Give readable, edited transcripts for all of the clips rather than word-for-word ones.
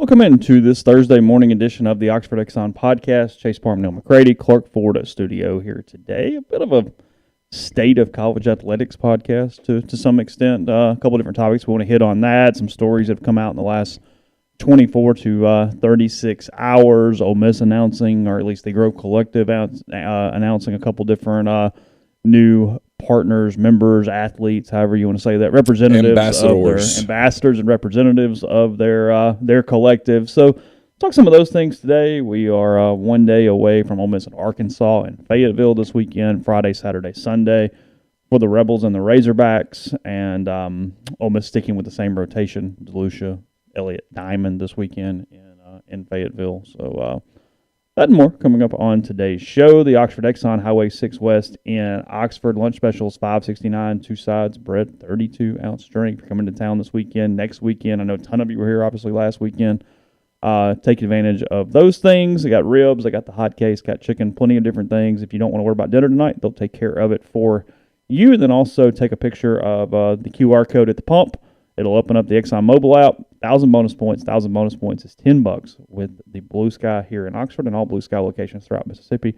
Welcome into this Thursday morning edition of the Oxford Exxon Podcast. Chase Parham, Neal, McCready, Clark Ford studio here today. A bit of a state of college athletics podcast to some extent. A couple different topics we want to hit on that. Some stories that have come out in the last 24 to 36 hours. Ole Miss announcing, or at least the Grove Collective announcing a couple different new partners, members, athletes, however you want to say that, ambassadors and representatives of their collective. So talk some of those things today. We are one day away from Ole Miss in Arkansas and Fayetteville this weekend, Friday, Saturday, Sunday for the Rebels and the Razorbacks, and Ole Miss sticking with the same rotation, DeLucia, Elliott, Diamond this weekend in Fayetteville. So that and more coming up on today's show. The Oxford Exxon Highway 6 West in Oxford. Lunch specials, $5.69, two sides, bread, 32-ounce drink. Coming to town this weekend. Next weekend, I know a ton of you were here, obviously, last weekend. Take advantage of those things. They got ribs, they got the hot case, got chicken, plenty of different things. If you don't want to worry about dinner tonight, they'll take care of it for you. And then also take a picture of the QR code at the pump. It'll open up the Exxon mobile app. 1,000 bonus points. 1,000 bonus points is $10 with the Blue Sky here in Oxford and all Blue Sky locations throughout Mississippi.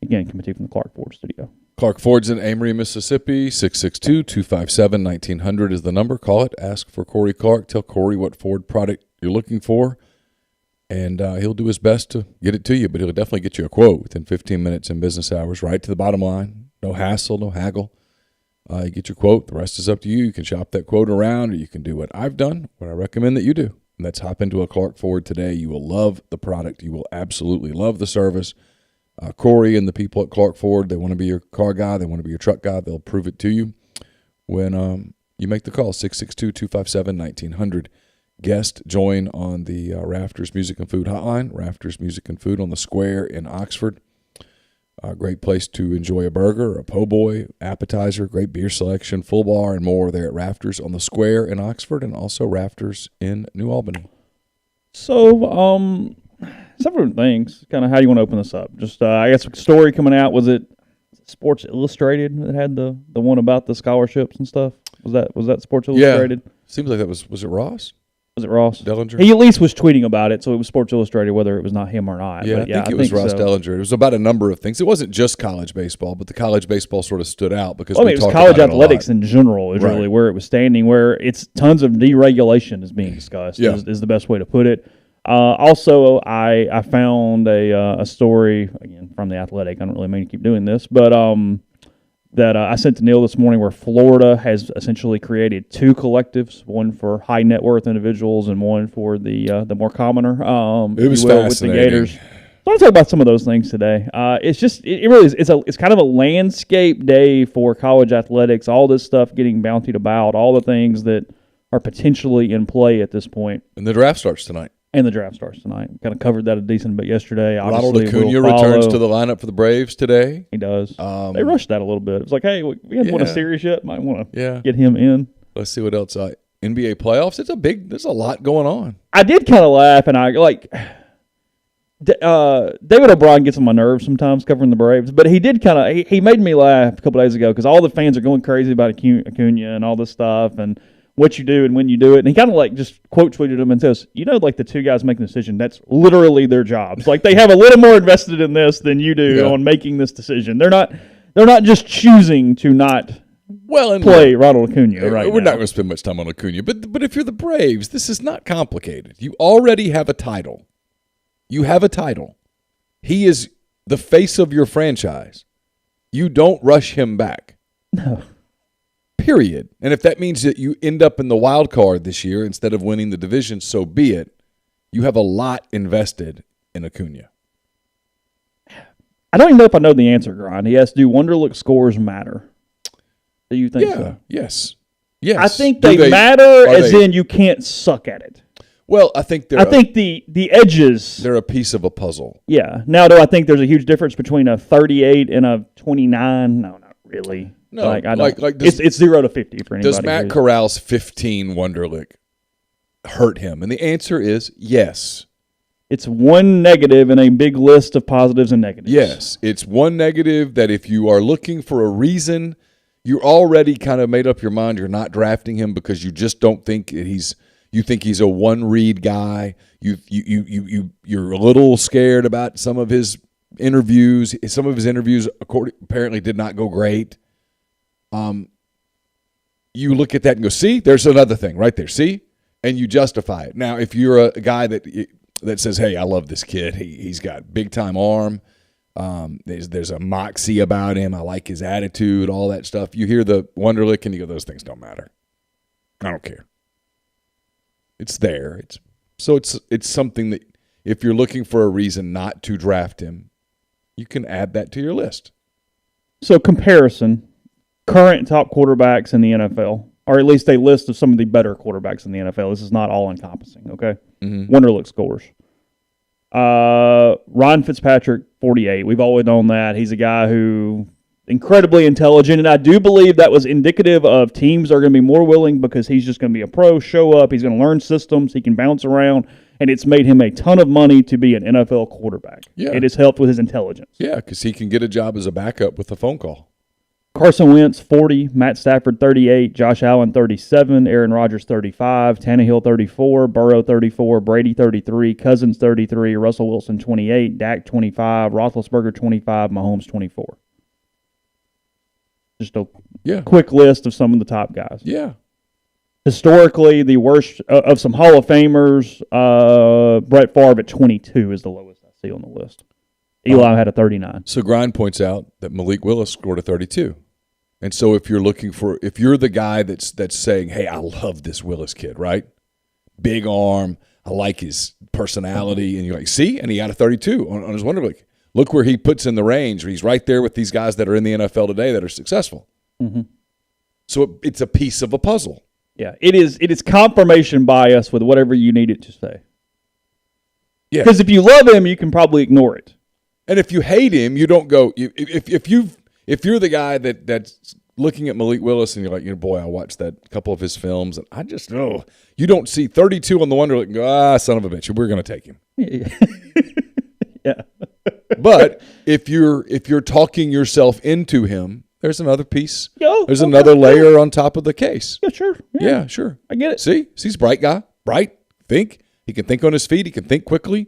Again, coming to you from the Clark Ford studio. Clark Ford's in Amory, Mississippi. 662-257-1900 is the number. Call it. Ask for Corey Clark. Tell Corey what Ford product you're looking for, and he'll do his best to get it to you, but he'll definitely get you a quote within 15 minutes in business hours, right to the bottom line. No hassle, no haggle. You get your quote. The rest is up to you. You can shop that quote around, or you can do what I've done, what I recommend that you do. And that's hop into a Clark Ford today. You will love the product. You will absolutely love the service. Corey and the people at Clark Ford, they want to be your car guy. They want to be your truck guy. They'll prove it to you when you make the call, 662-257-1900. Guest join on the Rafters Music and Food Hotline. Rafters Music and Food on the Square in Oxford. A great place to enjoy a burger, a po' boy, appetizer, great beer selection, full bar, and more there at Rafters on the Square in Oxford, and also Rafters in New Albany. So, several things. Kind of how you want to open this up. Just, I guess, a story coming out. Was it Sports Illustrated that had the one about the scholarships and stuff? Was that Sports Illustrated? Yeah. Seems like that was it Ross? Was it Ross? Dellinger? He at least was tweeting about it, so it was Sports Illustrated, whether it was not him or not. Yeah, but I think it was Ross Dellinger. It was about a number of things. It wasn't just college baseball, but the college baseball sort of stood out because it was college athletics in general is really where it was standing, where it's tons of deregulation is being discussed, is the best way to put it. Also, I found a story, again, from The Athletic. I don't really mean to keep doing this, but that I sent to Neal this morning, where Florida has essentially created two collectives, one for high net worth individuals and one for the more commoner. It was fascinating. With the Gators. So I want to talk about some of those things today. It's just it really is. It's kind of a landscape day for college athletics. All this stuff getting bountied about, all the things that are potentially in play at this point. And the draft starts tonight. And the draft starts tonight. Kind of covered that a decent bit yesterday. Ronald Acuna returns to the lineup for the Braves today. He does. They rushed that a little bit. It's like, hey, we haven't won a series yet. Might want to get him in. Let's see what else. NBA playoffs. There's a lot going on. I did kind of laugh, and I like David O'Brien gets on my nerves sometimes covering the Braves, but he did kind of he made me laugh a couple days ago because all the fans are going crazy about Acuna and all this stuff and what you do and when you do it. And he kind of like just quote tweeted him and says, like the two guys making the decision, that's literally their jobs. Like they have a little more invested in this than you do on making this decision. They're not just choosing to not play Ronald Acuna right now. We're not going to spend much time on Acuna, but if you're the Braves, this is not complicated. You already have a title. You have a title. He is the face of your franchise. You don't rush him back. No. Period. And if that means that you end up in the wild card this year instead of winning the division, so be it. You have a lot invested in Acuna. I don't even know if I know the answer, Grind. He asked, do Wonderlic scores matter? Do you think so? Yes. I think they matter as in you can't suck at it. Well, I think the edges. They're a piece of a puzzle. Yeah. Now, do I think there's a huge difference between a 38 and a 29? No, not really. No, it's 0 to 50 for anybody. Does Matt Corral's 15 Wonderlic hurt him? And the answer is yes. It's one negative in a big list of positives and negatives. Yes, it's one negative that if you are looking for a reason, you're already kind of made up your mind you're not drafting him because you just don't think that he's You think he's a one-read guy. You're a little scared about some of his interviews. Some of his interviews apparently did not go great. You look at that and go, see, there's another thing right there. See, and you justify it. Now, if you're a guy that says, hey, I love this kid. He's got big-time arm. There's a moxie about him. I like his attitude, all that stuff. You hear the Wonderlic and you go, those things don't matter. I don't care. It's there. It's something that if you're looking for a reason not to draft him, you can add that to your list. So comparison, current top quarterbacks in the NFL, or at least a list of some of the better quarterbacks in the NFL. This is not all-encompassing, okay? Mm-hmm. Wonderlic scores. Ryan Fitzpatrick, 48. We've always known that. He's a guy who incredibly intelligent, and I do believe that was indicative of teams are going to be more willing because he's just going to be a pro, show up, he's going to learn systems, he can bounce around, and it's made him a ton of money to be an NFL quarterback. Yeah. It has helped with his intelligence. Yeah, because he can get a job as a backup with a phone call. Carson Wentz, 40. Matt Stafford, 38. Josh Allen, 37. Aaron Rodgers, 35. Tannehill, 34. Burrow, 34. Brady, 33. Cousins, 33. Russell Wilson, 28. Dak, 25. Roethlisberger, 25. Mahomes, 24. Just a quick list of some of the top guys. Yeah. Historically, the worst of some Hall of Famers, Brett Favre at 22 is the lowest I see on the list. Eli had a 39. So Grind points out that Malik Willis scored a 32. And so if you're the guy that's saying, hey, I love this Willis kid, right? Big arm, I like his personality, and you're like, see? And he got a 32 on his Wonderlic. Look where he puts in the range. He's right there with these guys that are in the NFL today that are successful. Mm-hmm. So it's a piece of a puzzle. Yeah, it is confirmation bias with whatever you need it to say. Yeah. Because if you love him, you can probably ignore it. And if you hate him, you don't go. If you're the guy that's looking at Malik Willis and you're like, boy, I watched that couple of his films and I just you don't see 32 on the Wonderlic and go, son of a bitch, we're going to take him. Yeah. But if you're talking yourself into him, there's another piece. There's okay, another layer on top of the case. Yeah, sure. Yeah, sure. I get it. See, he's a bright guy. Bright. Think. He can think on his feet. He can think quickly.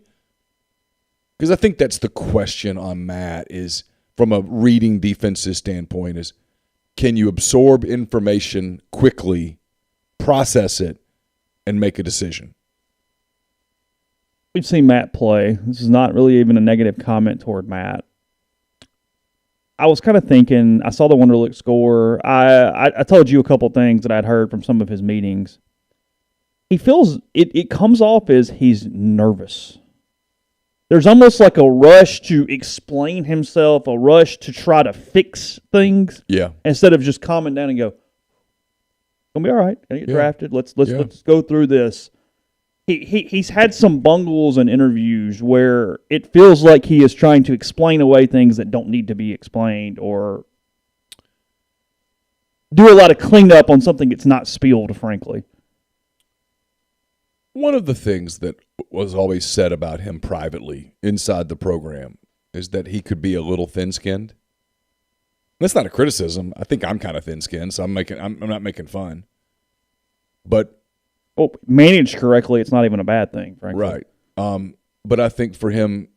Because I think that's the question on Matt is, from a reading defenses standpoint, is can you absorb information quickly, process it, and make a decision? We've seen Matt play. This is not really even a negative comment toward Matt. I was kind of thinking, I saw the Wonderlic score. I told you a couple things that I'd heard from some of his meetings. He feels, it comes off as he's nervous. There's almost like a rush to explain himself, a rush to try to fix things. Yeah. Instead of just calming down and go, gonna be all right. Gonna get drafted. Let's go through this. He's had some bungles in interviews where it feels like he is trying to explain away things that don't need to be explained or do a lot of cleanup on something that's not spilled, frankly. One of the things that was always said about him privately inside the program is that he could be a little thin-skinned. That's not a criticism. I think I'm kind of thin-skinned, so I'm not making fun. But managed correctly, it's not even a bad thing, frankly. Right. But I think for him,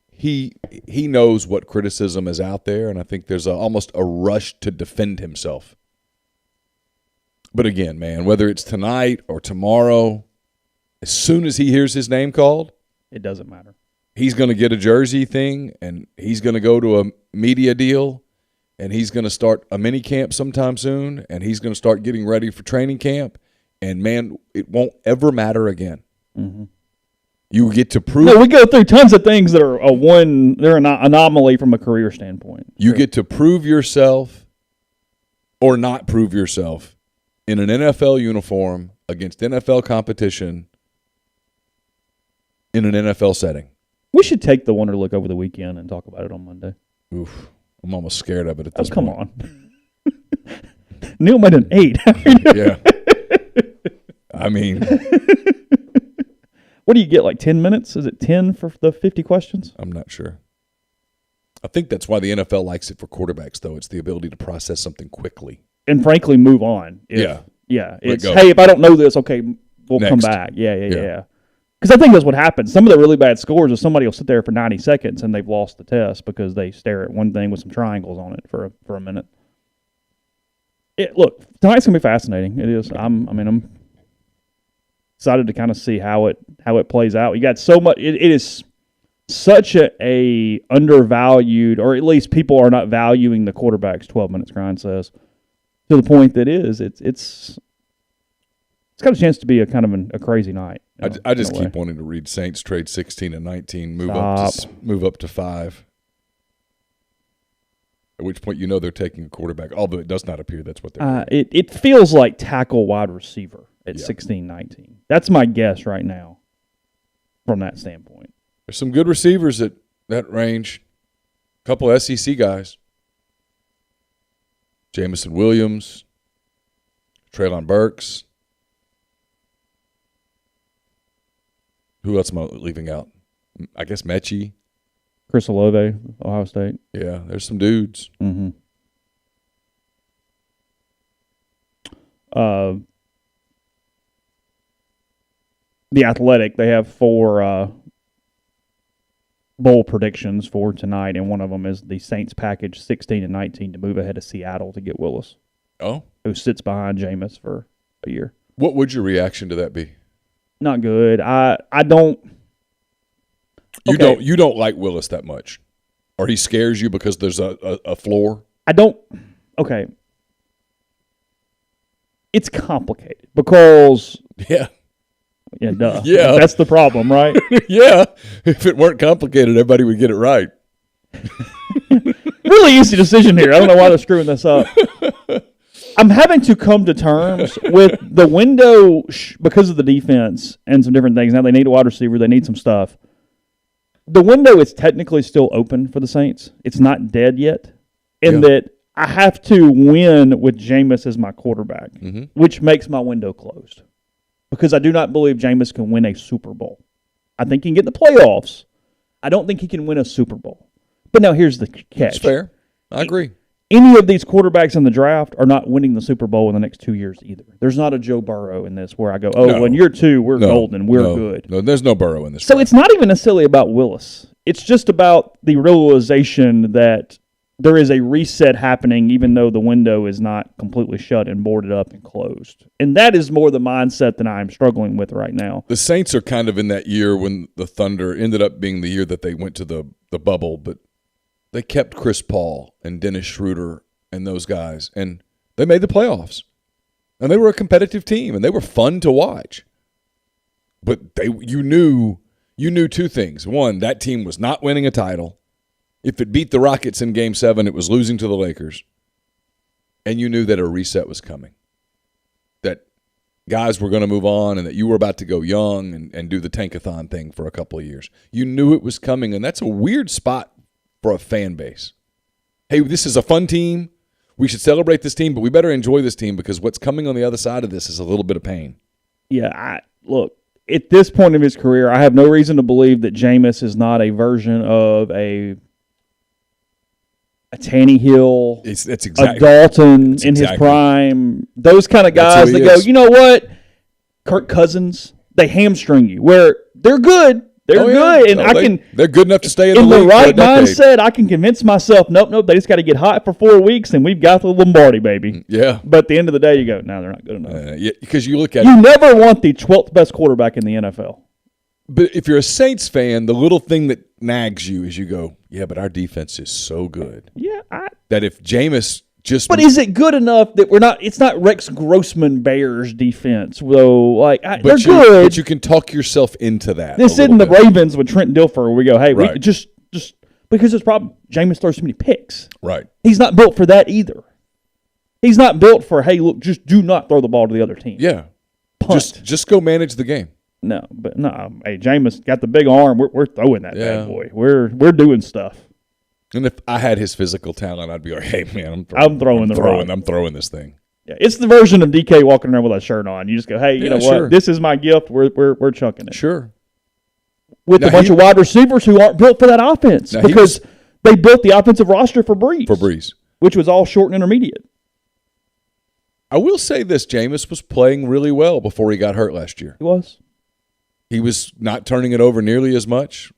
he knows what criticism is out there, and I think there's almost a rush to defend himself. But again, man, whether it's tonight or tomorrow, as soon as he hears his name called, it doesn't matter. He's going to get a jersey thing, and he's going to go to a media deal, and he's going to start a mini camp sometime soon, and he's going to start getting ready for training camp. And, man, it won't ever matter again. Mm-hmm. You get to prove. No, we go through tons of things that are they're an anomaly from a career standpoint. You get to prove yourself or not prove yourself in an NFL uniform against NFL competition in an NFL setting. We should take the Wonderlic over the weekend and talk about it on Monday. Oof. I'm almost scared of it at this point. Come on. Neal made an 8. Yeah. I mean. What do you get, like 10 minutes? Is it 10 for the 50 questions? I'm not sure. I think that's why the NFL likes it for quarterbacks, though. It's the ability to process something quickly. And frankly, move on. Yeah. It's, hey, if I don't know this, okay, we'll come back. Yeah. Because I think that's what happens. Some of the really bad scores is somebody will sit there for 90 seconds and they've lost the test because they stare at one thing with some triangles on it for a minute. Look, tonight's gonna be fascinating. It is. I'm excited to kind of see how it plays out. You got so much. It is such a undervalued, or at least people are not valuing the quarterback's 12 minutes grind says, to the point that it's got a chance to be a kind of a crazy night. I just keep wanting to read Saints trade 16 and 19, move up to 5. At which point they're taking a quarterback, although it does not appear that's what they're doing. It feels like tackle wide receiver at 16-19. That's my guess right now from that standpoint. There's some good receivers at that range. A couple of SEC guys. Jamison Williams, Treylon Burks. Who else am I leaving out? I guess Mechie. Chris Olave, Ohio State. Yeah, there's some dudes. Mm-hmm. The Athletic, they have 4 bowl predictions for tonight, and one of them is the Saints package 16 and 19 to move ahead of Seattle to get Willis. Oh. Who sits behind Jameis for a year. What would your reaction to that be? Not good. I don't. You don't like Willis that much, or he scares you because there's a floor. I don't. Okay. It's complicated because. Yeah. Yeah. Duh. Yeah. That's the problem, right? Yeah. If it weren't complicated, everybody would get it right. Really easy decision here. I don't know why they're screwing this up. I'm having to come to terms with the window because of the defense and some different things. Now they need a wide receiver. They need some stuff. The window is technically still open for the Saints. It's not dead yet. In that I have to win with Jameis as my quarterback, which makes my window closed. Because I do not believe Jameis can win a Super Bowl. I think he can get in the playoffs. I don't think he can win a Super Bowl. But now here's the catch. That's fair. I agree. Any of these quarterbacks in the draft are not winning the Super Bowl in the next 2 years either. There's not a Joe Burrow in this where I go, in year 2, we're golden, we're good. No, there's no Burrow in this. So it's not even necessarily about Willis. It's just about the realization that there is a reset happening even though the window is not completely shut and boarded up and closed. And that is more the mindset that I'm struggling with right now. The Saints are kind of in that year when the Thunder ended up being the year that they went to the bubble, but they kept Chris Paul and Dennis Schroeder and those guys, and they made the playoffs. And they were a competitive team, and they were fun to watch. But you knew 2 things. One, that team was not winning a title. If it beat the Rockets in Game 7, it was losing to the Lakers. And you knew that a reset was coming, that guys were going to move on and that you were about to go young and do the tankathon thing for a couple of years. You knew it was coming, and that's a weird spot for a fan base. Hey, this is a fun team. We should celebrate this team, but we better enjoy this team because what's coming on the other side of this is a little bit of pain. Yeah, look, at this point of his career, I have no reason to believe that Jameis is not a version of a Tannehill, that's exactly, a Dalton in his prime. Those kind of guys that go, you know what, Kirk Cousins, they hamstring you. Where they're good. They're good, and they're good enough to stay in the league right mindset. I can convince myself, nope, they just got to get hot for 4 weeks, and we've got the Lombardi, baby. Yeah. But at the end of the day, you go, no, they're not good enough. Yeah, because you look at you never want the 12th best quarterback in the NFL. But if you're a Saints fan, the little thing that nags you is you go, yeah, but our defense is so good. Yeah, that if Jameis just. But is it good enough that we're not? It's not Rex Grossman Bears defense, though. They're good. But you can talk yourself into that. This isn't the Ravens with Trent Dilfer where we go, hey, right. we just because it's problem. Jameis throws too many picks. Right. He's not built for that either. He's not built for, hey, look, just do not throw the ball to the other team. Yeah. Punt. Just go manage the game. No, hey, Jameis got the big arm. We're throwing that bad boy. We're doing stuff. And if I had his physical talent, I'd be like, hey, man, I'm throwing this thing. Yeah, it's the version of DK walking around with a shirt on. You just go, hey, you know what? Sure. This is my gift. We're chunking it. Sure. With a bunch of wide receivers who aren't built for that offense because they built the offensive roster for Breeze. For Breeze. Which was all short and intermediate. I will say this, Jameis was playing really well before he got hurt last year. He was. He was not turning it over nearly as much,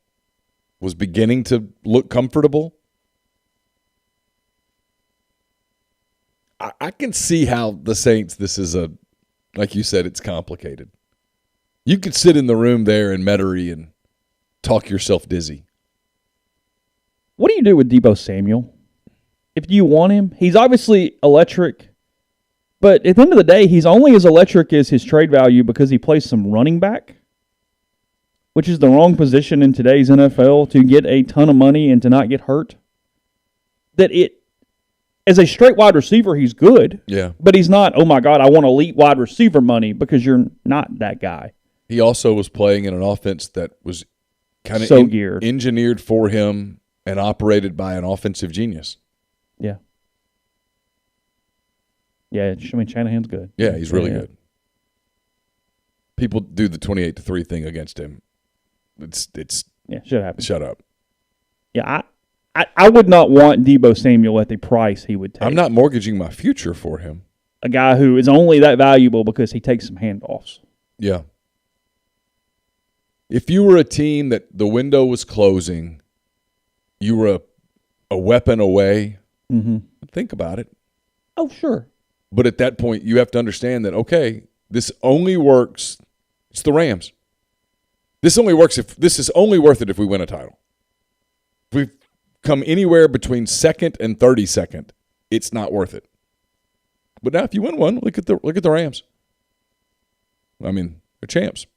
was beginning to look comfortable. I can see how the Saints, this is like you said, it's complicated. You could sit in the room there in Metairie and talk yourself dizzy. What do you do with Deebo Samuel? If you want him, he's obviously electric. But at the end of the day, he's only as electric as his trade value because he plays some running back, which is the wrong position in today's NFL to get a ton of money and to not get hurt. As a straight wide receiver, he's good. Yeah. But he's not, oh my God, I want elite wide receiver money, because you're not that guy. He also was playing in an offense that was kind of engineered for him and operated by an offensive genius. Yeah. Yeah, I mean, Shanahan's good. Yeah, he's really good. People do the 28-3 thing against him. It's should happen. Shut up. Yeah, I would not want Deebo Samuel at the price he would take. I'm not mortgaging my future for him. A guy who is only that valuable because he takes some handoffs. Yeah. If you were a team that the window was closing, you were a weapon away, think about it. Oh, sure. But at that point, you have to understand that, okay, this only works. It's the Rams. This only works if this is only worth it if we win a title. If we've come anywhere between second and 32nd, it's not worth it. But now, if you win one, look at the Rams. I mean, they're champs.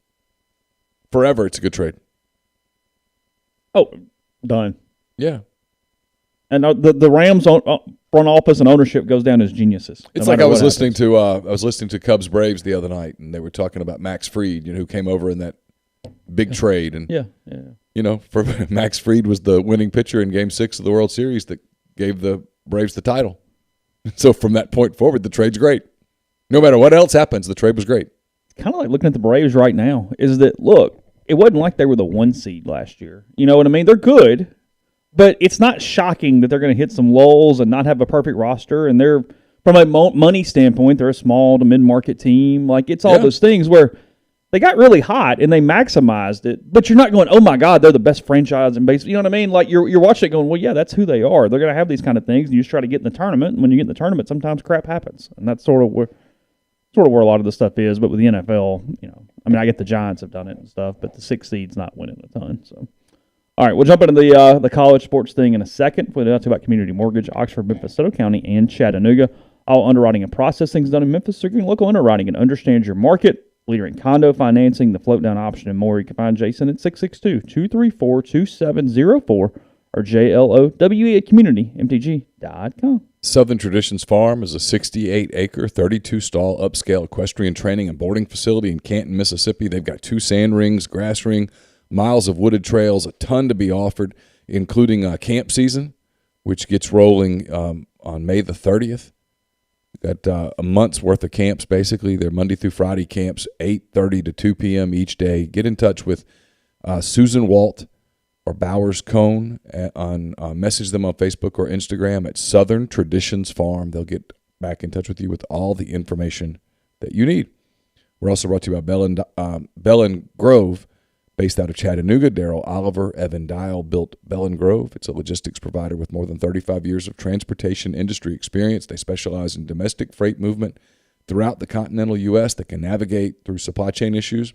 Forever, it's a good trade. Oh, done. Yeah. And the Rams front office and ownership goes down as geniuses. It's like I was listening to Cubs Braves the other night, and they were talking about Max Fried, who came over in that big trade, and for Max Fried was the winning pitcher in Game 6 of the World Series that gave the Braves the title. So from that point forward, the trade's great. No matter what else happens, the trade was great. It's kind of like looking at the Braves right now. Is that, look, it wasn't like they were the 1 seed last year. You know what I mean? They're good. But it's not shocking that they're going to hit some lulls and not have a perfect roster. And they're, from a money standpoint, they're a small to mid-market team. Like, it's all those things where they got really hot and they maximized it. But you're not going, oh, my God, they're the best franchise in baseball. You know what I mean? Like, you're watching it going, well, yeah, that's who they are. They're going to have these kind of things. And you just try to get in the tournament. And when you get in the tournament, sometimes crap happens. And that's sort of where a lot of the stuff is. But with the NFL, I mean, I get the Giants have done it and stuff, but the 6 seed's not winning a ton, so. All right, we'll jump into the college sports thing in a second. We'll talk about Community Mortgage, Oxford, Memphis, Soto County, and Chattanooga. All underwriting and processing is done in Memphis, so you can local underwriting and understand your market. Leader in condo financing, the float-down option, and more. You can find Jason at 662-234-2704 or JLOWE@communitymtg.com. Southern Traditions Farm is a 68-acre, 32-stall upscale equestrian training and boarding facility in Canton, Mississippi. They've got 2 sand rings, grass ring, miles of wooded trails, a ton to be offered, including camp season, which gets rolling on May the 30th. Got a month's worth of camps, basically. They're Monday through Friday camps, 8:30 to 2 p.m. each day. Get in touch with Susan Walt or Bowers Cone message them on Facebook or Instagram at Southern Traditions Farm. They'll get back in touch with you with all the information that you need. We're also brought to you by Bell and Grove, based out of Chattanooga. Daryl Oliver, Evan Dial built Bell and Grove. It's a logistics provider with more than 35 years of transportation industry experience. They specialize in domestic freight movement throughout the continental U.S. that can navigate through supply chain issues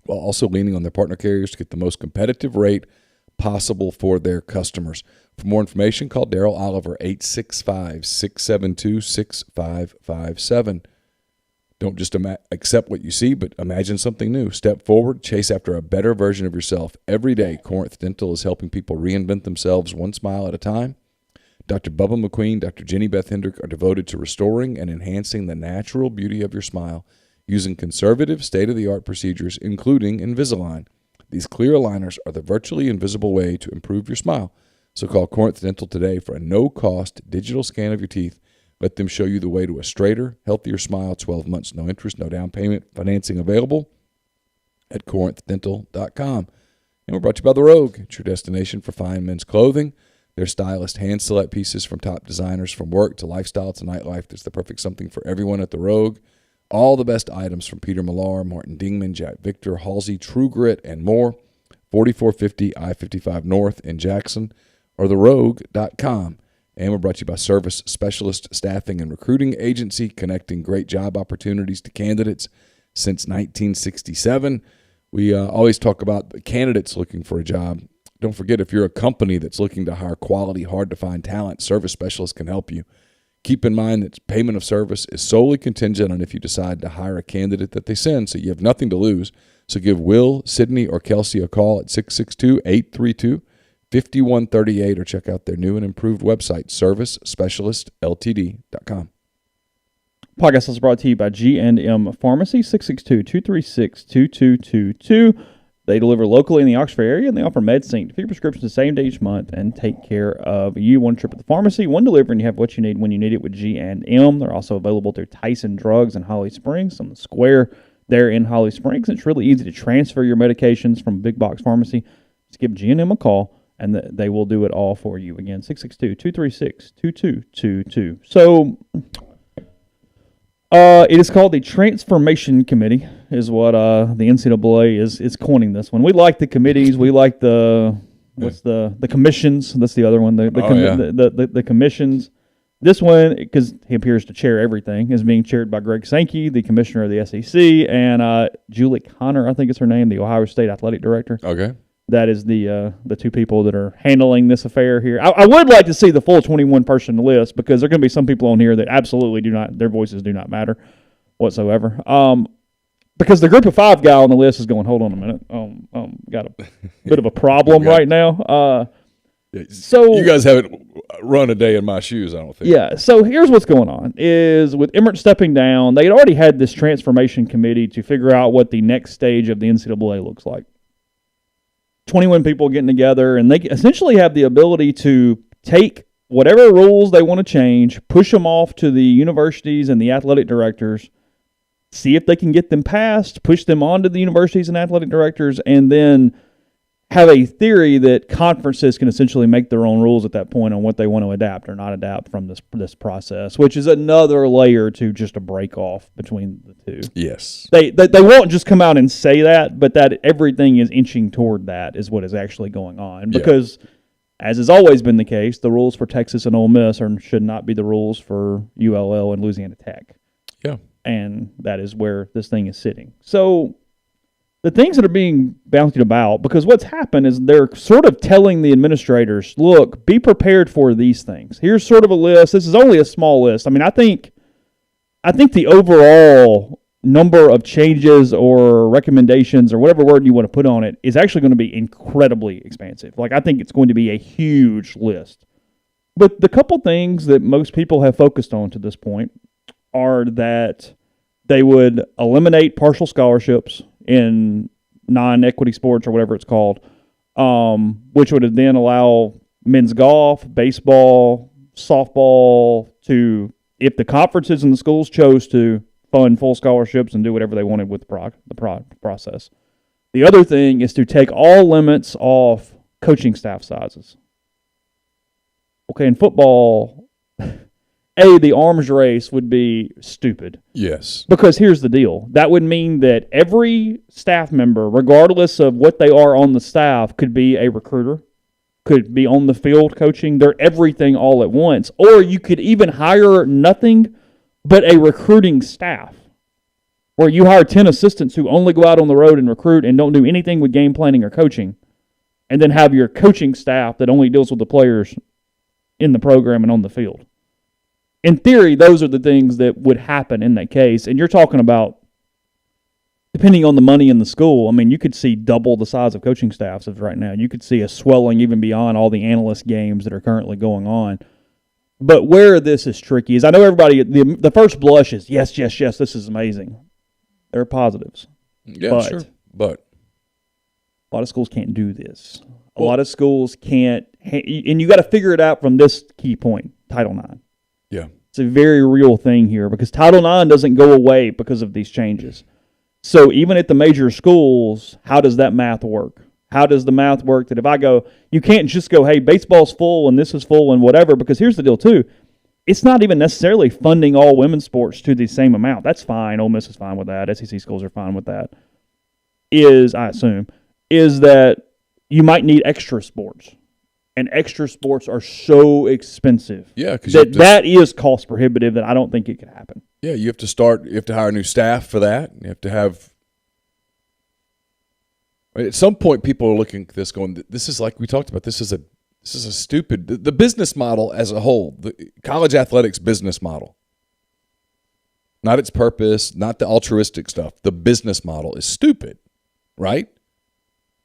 while also leaning on their partner carriers to get the most competitive rate possible for their customers. For more information, call Daryl Oliver, 865-672-6557. Don't just accept what you see, but imagine something new. Step forward, chase after a better version of yourself. Every day, Corinth Dental is helping people reinvent themselves one smile at a time. Dr. Bubba McQueen, Dr. Jenny Beth Hendrick are devoted to restoring and enhancing the natural beauty of your smile using conservative, state-of-the-art procedures, including Invisalign. These clear aligners are the virtually invisible way to improve your smile. So call Corinth Dental today for a no-cost digital scan of your teeth. Let them show you the way to a straighter, healthier smile. 12 months, no interest, no down payment. Financing available at corinthdental.com. And we're brought to you by The Rogue. It's your destination for fine men's clothing. Their stylists hand-select pieces from top designers. From work to lifestyle to nightlife, there's the perfect something for everyone at the Rogue. All the best items from Peter Millar, Martin Dingman, Jack Victor, Halsey, True Grit, and more. 4450 I-55 North in Jackson or therogue.com. And we're brought to you by Service Specialist Staffing and Recruiting Agency, connecting great job opportunities to candidates since 1967. We always talk about the candidates looking for a job. Don't forget, if you're a company that's looking to hire quality, hard-to-find talent, Service Specialists can help you. Keep in mind that payment of service is solely contingent on if you decide to hire a candidate that they send, so you have nothing to lose. So give Will, Sydney, or Kelsey a call at 662-832-5138 or check out their new and improved website, servicespecialistltd.com. Podcast is brought to you by G&M Pharmacy, 662-236-2222. They deliver locally in the Oxford area, and they offer MedSync. Fill your prescriptions the same day each month and take care of you. One trip at the pharmacy, one delivery, and you have what you need when you need it with G&M. They're also available through Tyson Drugs in Holly Springs on the square there in Holly Springs. It's really easy to transfer your medications from a big box pharmacy. Just give G&M a call, and they will do it all for you. Again, 662-236-2222. So it is called the Transformation Committee, is what the NCAA is coining this one. We like the committees. We like the commissions. That's the other one. The commissions. This one, because he appears to chair everything, is being chaired by Greg Sankey, the commissioner of the SEC, and Julie Connor, I think is her name, the Ohio State athletic director. Okay. That is the two people that are handling this affair here. I would like to see the full 21-person list, because there are going to be some people on here that absolutely their voices do not matter whatsoever. Because the group of five guy on the list is going, hold on a minute, got a bit of a problem right now. So you guys haven't run a day in my shoes, I don't think. Yeah, so here's what's going on, is with Emmert stepping down, they had already had this transformation committee to figure out what the next stage of the NCAA looks like. 21 people getting together, and they essentially have the ability to take whatever rules they want to change, push them off to the universities and the athletic directors, see if they can get them passed, push them on to the universities and athletic directors, and then have a theory that conferences can essentially make their own rules at that point on what they want to adapt or not adapt from this process, which is another layer to just a break off between the two. Yes. They won't just come out and say that, but that everything is inching toward that is what is actually going on. Because, as has always been the case, the rules for Texas and Ole Miss should not be the rules for ULL and Louisiana Tech. Yeah. And that is where this thing is sitting. So the things that are being bounced about, because what's happened is they're sort of telling the administrators, look, be prepared for these things. Here's sort of a list. This is only a small list. I mean, I think the overall number of changes or recommendations or whatever word you want to put on it is actually going to be incredibly expansive. Like, I think it's going to be a huge list. But the couple things that most people have focused on to this point are that they would eliminate partial scholarships in non-equity sports or whatever it's called, which would then allow men's golf, baseball, softball to, if the conferences and the schools chose to, fund full scholarships and do whatever they wanted with the process. The other thing is to take all limits off coaching staff sizes. Okay, in football, the arms race would be stupid. Yes. Because here's the deal. That would mean that every staff member, regardless of what they are on the staff, could be a recruiter, could be on the field coaching. They're everything all at once. Or you could even hire nothing but a recruiting staff, where you hire 10 assistants who only go out on the road and recruit and don't do anything with game planning or coaching, and then have your coaching staff that only deals with the players in the program and on the field. In theory, those are the things that would happen in that case. And you're talking about, depending on the money in the school, I mean, you could see double the size of coaching staffs of right now. You could see a swelling even beyond all the analyst games that are currently going on. But where this is tricky is, I know everybody, the first blush is, yes, this is amazing. There are positives. Yeah, sure. But a lot of schools can't do this. A lot of schools can't, and you got to figure it out from this key point, Title IX. Yeah. It's a very real thing here, because Title IX doesn't go away because of these changes. So even at the major schools, how does that math work? How does the math work? That if I go, you can't just go, hey, baseball's full and this is full and whatever, because here's the deal too. It's not even necessarily funding all women's sports to the same amount. That's fine. Ole Miss is fine with that. SEC schools are fine with that. I assume, that you might need extra sports. And extra sports are so expensive. Yeah, because that is cost prohibitive that I don't think it could happen. Yeah, you have to hire new staff for that. You have to have. At some point, people are looking at this going, this is like we talked about, this is a stupid, the business model as a whole, the college athletics business model, not its purpose, not the altruistic stuff. The business model is stupid, right?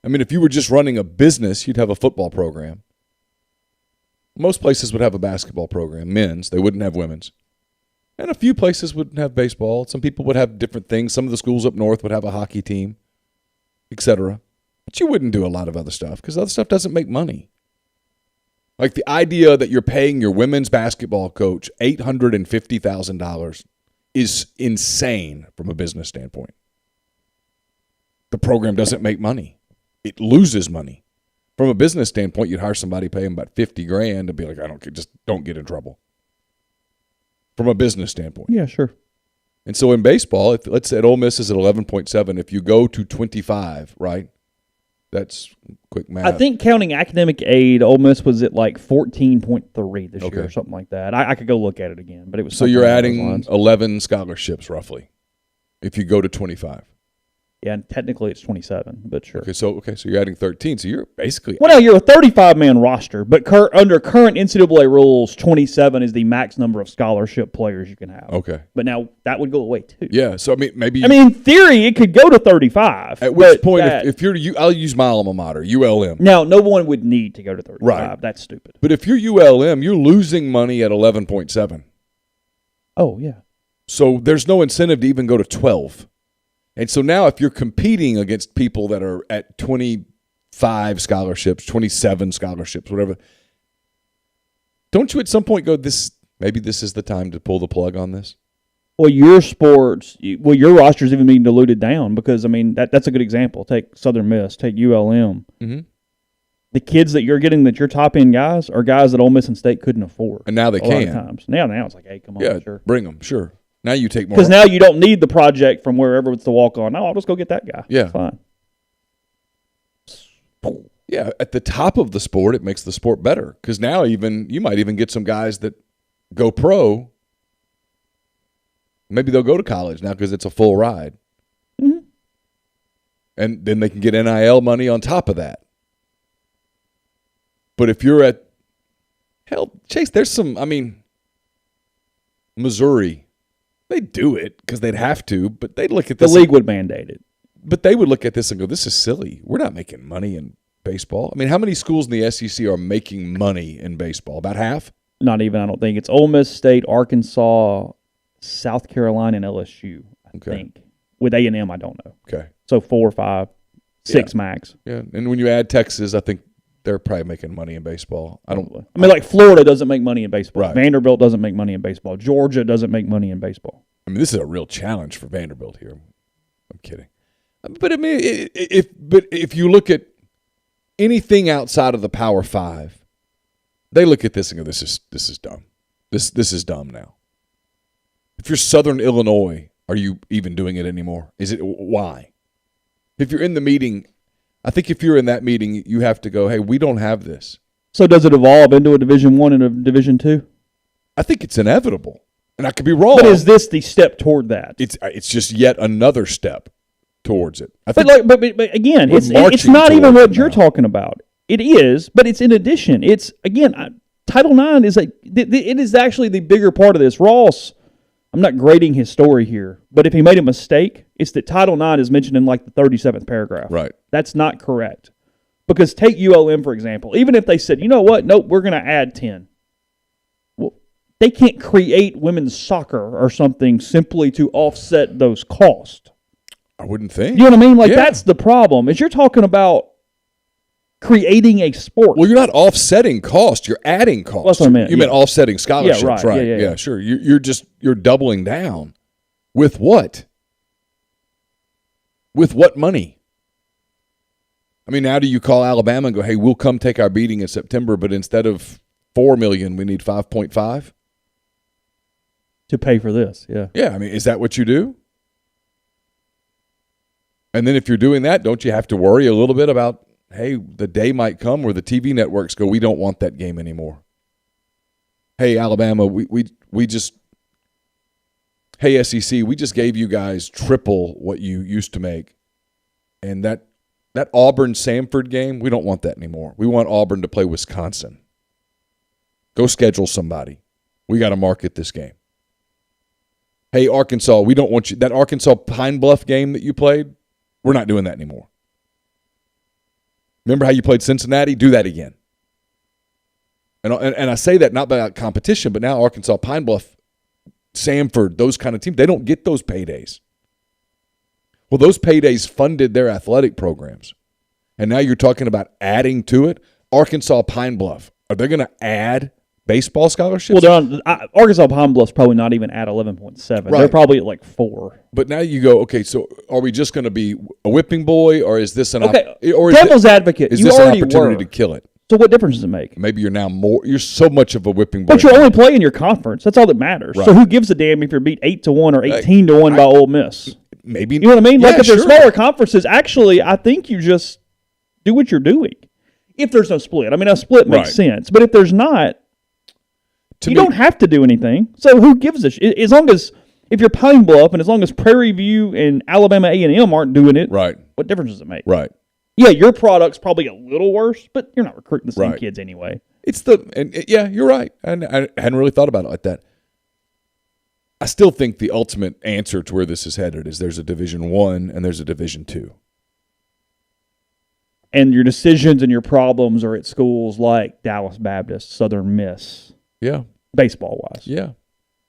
I mean, if you were just running a business, you'd have a football program. Most places would have a basketball program, men's. They wouldn't have women's. And a few places wouldn't have baseball. Some people would have different things. Some of the schools up north would have a hockey team, etc. But you wouldn't do a lot of other stuff because other stuff doesn't make money. Like the idea that you're paying your women's basketball coach $850,000 is insane from a business standpoint. The program doesn't make money. It loses money. From a business standpoint, you'd hire somebody, pay them about $50,000 and be like, just don't get in trouble. From a business standpoint. Yeah, sure. And so in baseball, let's say Ole Miss is at 11.7. If you go to 25, right? That's quick math. I think counting academic aid, Ole Miss was at like 14.3 this year or something like that. I could go look at it again, but it was. So you're adding 11 scholarships roughly if you go to 25. Yeah, and technically it's 27, but sure. Okay, so you're adding 13. So you're basically you're a 35-man roster, but under current NCAA rules, 27 is the max number of scholarship players you can have. Okay, but now that would go away too. Yeah, so I mean maybe. In theory, it could go to 35. At which point, if you're I'll use my alma mater, ULM. Now, no one would need to go to 35. Right, that's stupid. But if you're ULM, you're losing money at 11.7. Oh yeah. So there's no incentive to even go to 12. And so now if you're competing against people that are at 25 scholarships, 27 scholarships, whatever, don't you at some point go, maybe this is the time to pull the plug on this? Well, your roster's even being diluted down because, that's a good example. Take Southern Miss, take ULM. Mm-hmm. The kids that you're getting that your top-end guys are guys that Ole Miss and State couldn't afford. And now they can. A lot of times. Now it's like, hey, come on, sure. Bring them, sure. Now you take more. Because now you don't need the project from wherever it's the walk-on. No, I'll just go get that guy. Yeah. Fine. Yeah, at the top of the sport, it makes the sport better. Because now you might even get some guys that go pro. Maybe they'll go to college now because it's a full ride. Mm-hmm. And then they can get NIL money on top of that. But if you're at Chase, there's some, Missouri, they'd do it because they'd have to, but they'd look at this. The league would mandate it. But they would look at this and go, this is silly. We're not making money in baseball. How many schools in the SEC are making money in baseball? About half? Not even, I don't think. It's Ole Miss, State, Arkansas, South Carolina, and LSU, I think. With A&M, I don't know. Okay. So 4 or 5, 6 max. Yeah, and when you add Texas, I think they're probably making money in baseball. Like Florida doesn't make money in baseball. Right. Vanderbilt doesn't make money in baseball. Georgia doesn't make money in baseball. This is a real challenge for Vanderbilt here. I'm kidding. But if you look at anything outside of the Power Five, they look at this and go, "This is dumb. This is dumb now." If you're Southern Illinois, are you even doing it anymore? Why? If you're in the meeting. I think if you're in that meeting, you have to go, hey, we don't have this. So does it evolve into a Division I and a Division II? I think it's inevitable. And I could be wrong. But is this the step toward that? It's just yet another step towards it. But again, it's not even what you're talking about. It is, but it's in addition. It's, again, Title IX it is actually the bigger part of this. Ross, I'm not grading his story here, but if he made a mistake, it's that Title IX is mentioned in like the 37th paragraph. Right. That's not correct. Because take ULM, for example. Even if they said, you know what, nope, we're going to add 10. Well, they can't create women's soccer or something simply to offset those costs. I wouldn't think. You know what I mean? That's the problem. Is you're talking about creating a sport. Well, you're not offsetting cost. You're adding cost. That's what I meant. You meant offsetting scholarships, right? Yeah, sure. You're doubling down. With what? With what money? I mean, now do you call Alabama and go, hey, we'll come take our beating in September, but instead of $4 million, we need 5.5 to pay for this? Yeah. Yeah, I mean, is that what you do? And then if you're doing that, don't you have to worry a little bit about, hey, the day might come where the TV networks go, we don't want that game anymore. Hey, Alabama, we just, hey, SEC, we just gave you guys triple what you used to make. And that Auburn-Samford game, we don't want that anymore. We want Auburn to play Wisconsin. Go schedule somebody. We got to market this game. Hey, Arkansas, we don't want you. That Arkansas Pine Bluff game that you played, we're not doing that anymore. Remember how you played Cincinnati? Do that again. And I say that not about competition, but now Arkansas Pine Bluff, Samford, those kind of teams, they don't get those paydays. Well, those paydays funded their athletic programs. And now you're talking about adding to it. Arkansas Pine Bluff, are they going to add baseball scholarships? Well, Arkansas Pine Bluff's probably not even at 11.7. Right. They're probably at like 4. But now you go, okay, so are we just going to be a whipping boy, or is this an devil's advocate? Is you this an already opportunity were. to kill it? So what difference does it make? Maybe you're now more. You're so much of a whipping boy. But you're only playing your conference. That's all that matters. Right. So who gives a damn if you're beat 8-1 or 18-1 by Ole Miss? Maybe, you know what I mean? Yeah, like if sure. there's smaller conferences, actually, I think you just do what you're doing. If there's no split, I mean, a split makes sense. But if there's not, you don't have to do anything. So who gives a shit? As long as if you're Pine Bluff and as long as Prairie View and Alabama A&M aren't doing it, right? What difference does it make? Right. Yeah, your product's probably a little worse, but you're not recruiting the same kids anyway. Yeah, you're right. And I hadn't really thought about it like that. I still think the ultimate answer to where this is headed is there's a Division I and there's a Division II. And your decisions and your problems are at schools like Dallas Baptist, Southern Miss. Yeah. Baseball-wise. Yeah.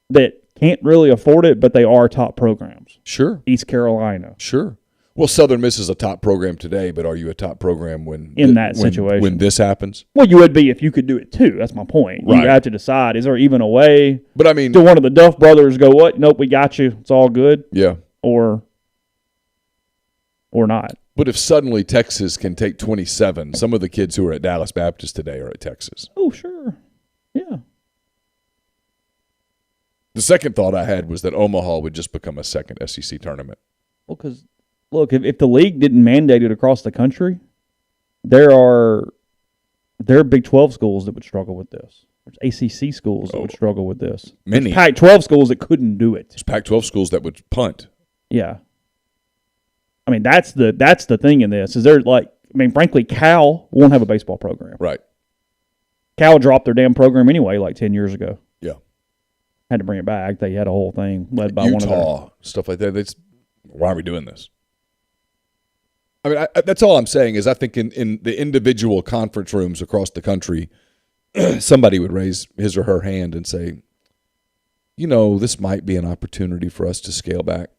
That can't really afford it, but they are top programs. Sure. East Carolina. Sure. Well, Southern Miss is a top program today, but are you a top program when situation when this happens? Well, you would be if you could do it too. That's my point. Right. You have to decide: is there even a way? But I mean, do one of the Duff brothers go, "What? Nope, we got you. It's all good." Yeah. Or not. But if suddenly Texas can take 27, some of the kids who are at Dallas Baptist today are at Texas. Oh, sure. Yeah. The second thought I had was that Omaha would just become a second SEC tournament. Well, because look, if the league didn't mandate it across the country, there are Big 12 schools that would struggle with this. There's ACC schools that would struggle with this. Many. There's Pac-12 schools that couldn't do it. There's Pac-12 schools that would punt. Yeah. I mean, that's the thing in this. Is there frankly, Cal won't have a baseball program. Right. Cal dropped their damn program anyway, like 10 years ago. Yeah. Had to bring it back. They had a whole thing led by Utah, stuff like that. Why are we doing this? I mean, that's all I'm saying is I think in the individual conference rooms across the country, somebody would raise his or her hand and say, this might be an opportunity for us to scale back.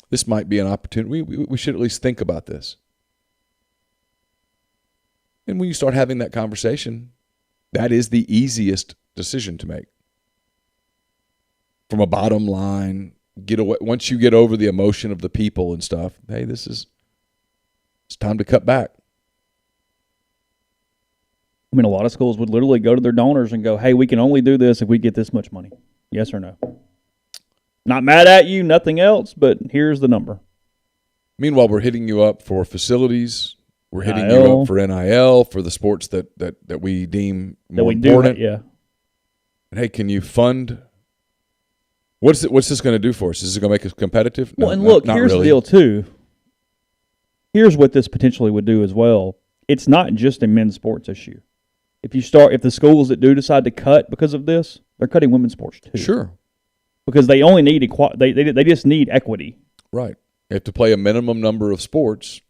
This might be an opportunity. We should at least think about this. And when you start having that conversation, that is the easiest decision to make. From a bottom line, once you get over the emotion of the people and stuff, hey, it's time to cut back. I mean, a lot of schools would literally go to their donors and go, hey, we can only do this if we get this much money. Yes or no? Not mad at you, nothing else, but here's the number. Meanwhile, we're hitting you up for facilities. We're hitting you up for NIL, for the sports that we deem more important. Yeah. And hey, can you fund? What's this going to do for us? Is it going to make us competitive? Well, and look, here's the deal, too. Here's what this potentially would do as well. It's not just a men's sports issue. If the schools that do decide to cut because of this, they're cutting women's sports, too. Sure. Because they only need they just need equity. Right. They have to play a minimum number of sports.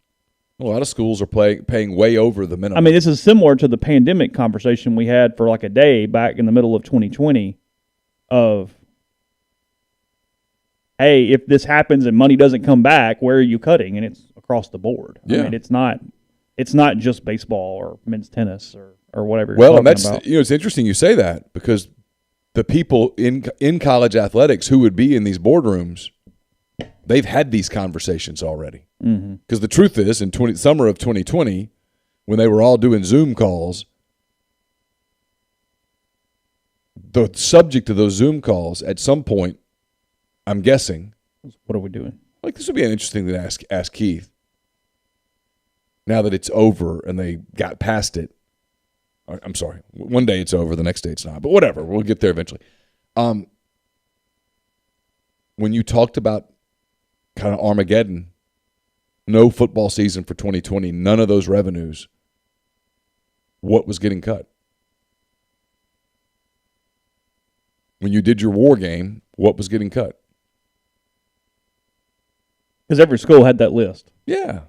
A lot of schools are paying way over the minimum. I mean, this is similar to the pandemic conversation we had for like a day back in the middle of 2020 of, hey, if this happens and money doesn't come back, where are you cutting? And it's across the board. Yeah. I mean, it's not just baseball or men's tennis or whatever you're talking about. It's interesting you say that because the people in college athletics who would be in these boardrooms, they've had these conversations already. Because the truth is, in summer of 2020, when they were all doing Zoom calls, the subject of those Zoom calls at some point, I'm guessing. What are we doing? Like, this would be an interesting thing to ask Keith. Now that it's over and they got past it. I'm sorry. One day it's over, the next day it's not. But whatever. We'll get there eventually. When you talked about kind of Armageddon, no football season for 2020, none of those revenues, what was getting cut? When you did your war game, what was getting cut? Because every school had that list. Yeah.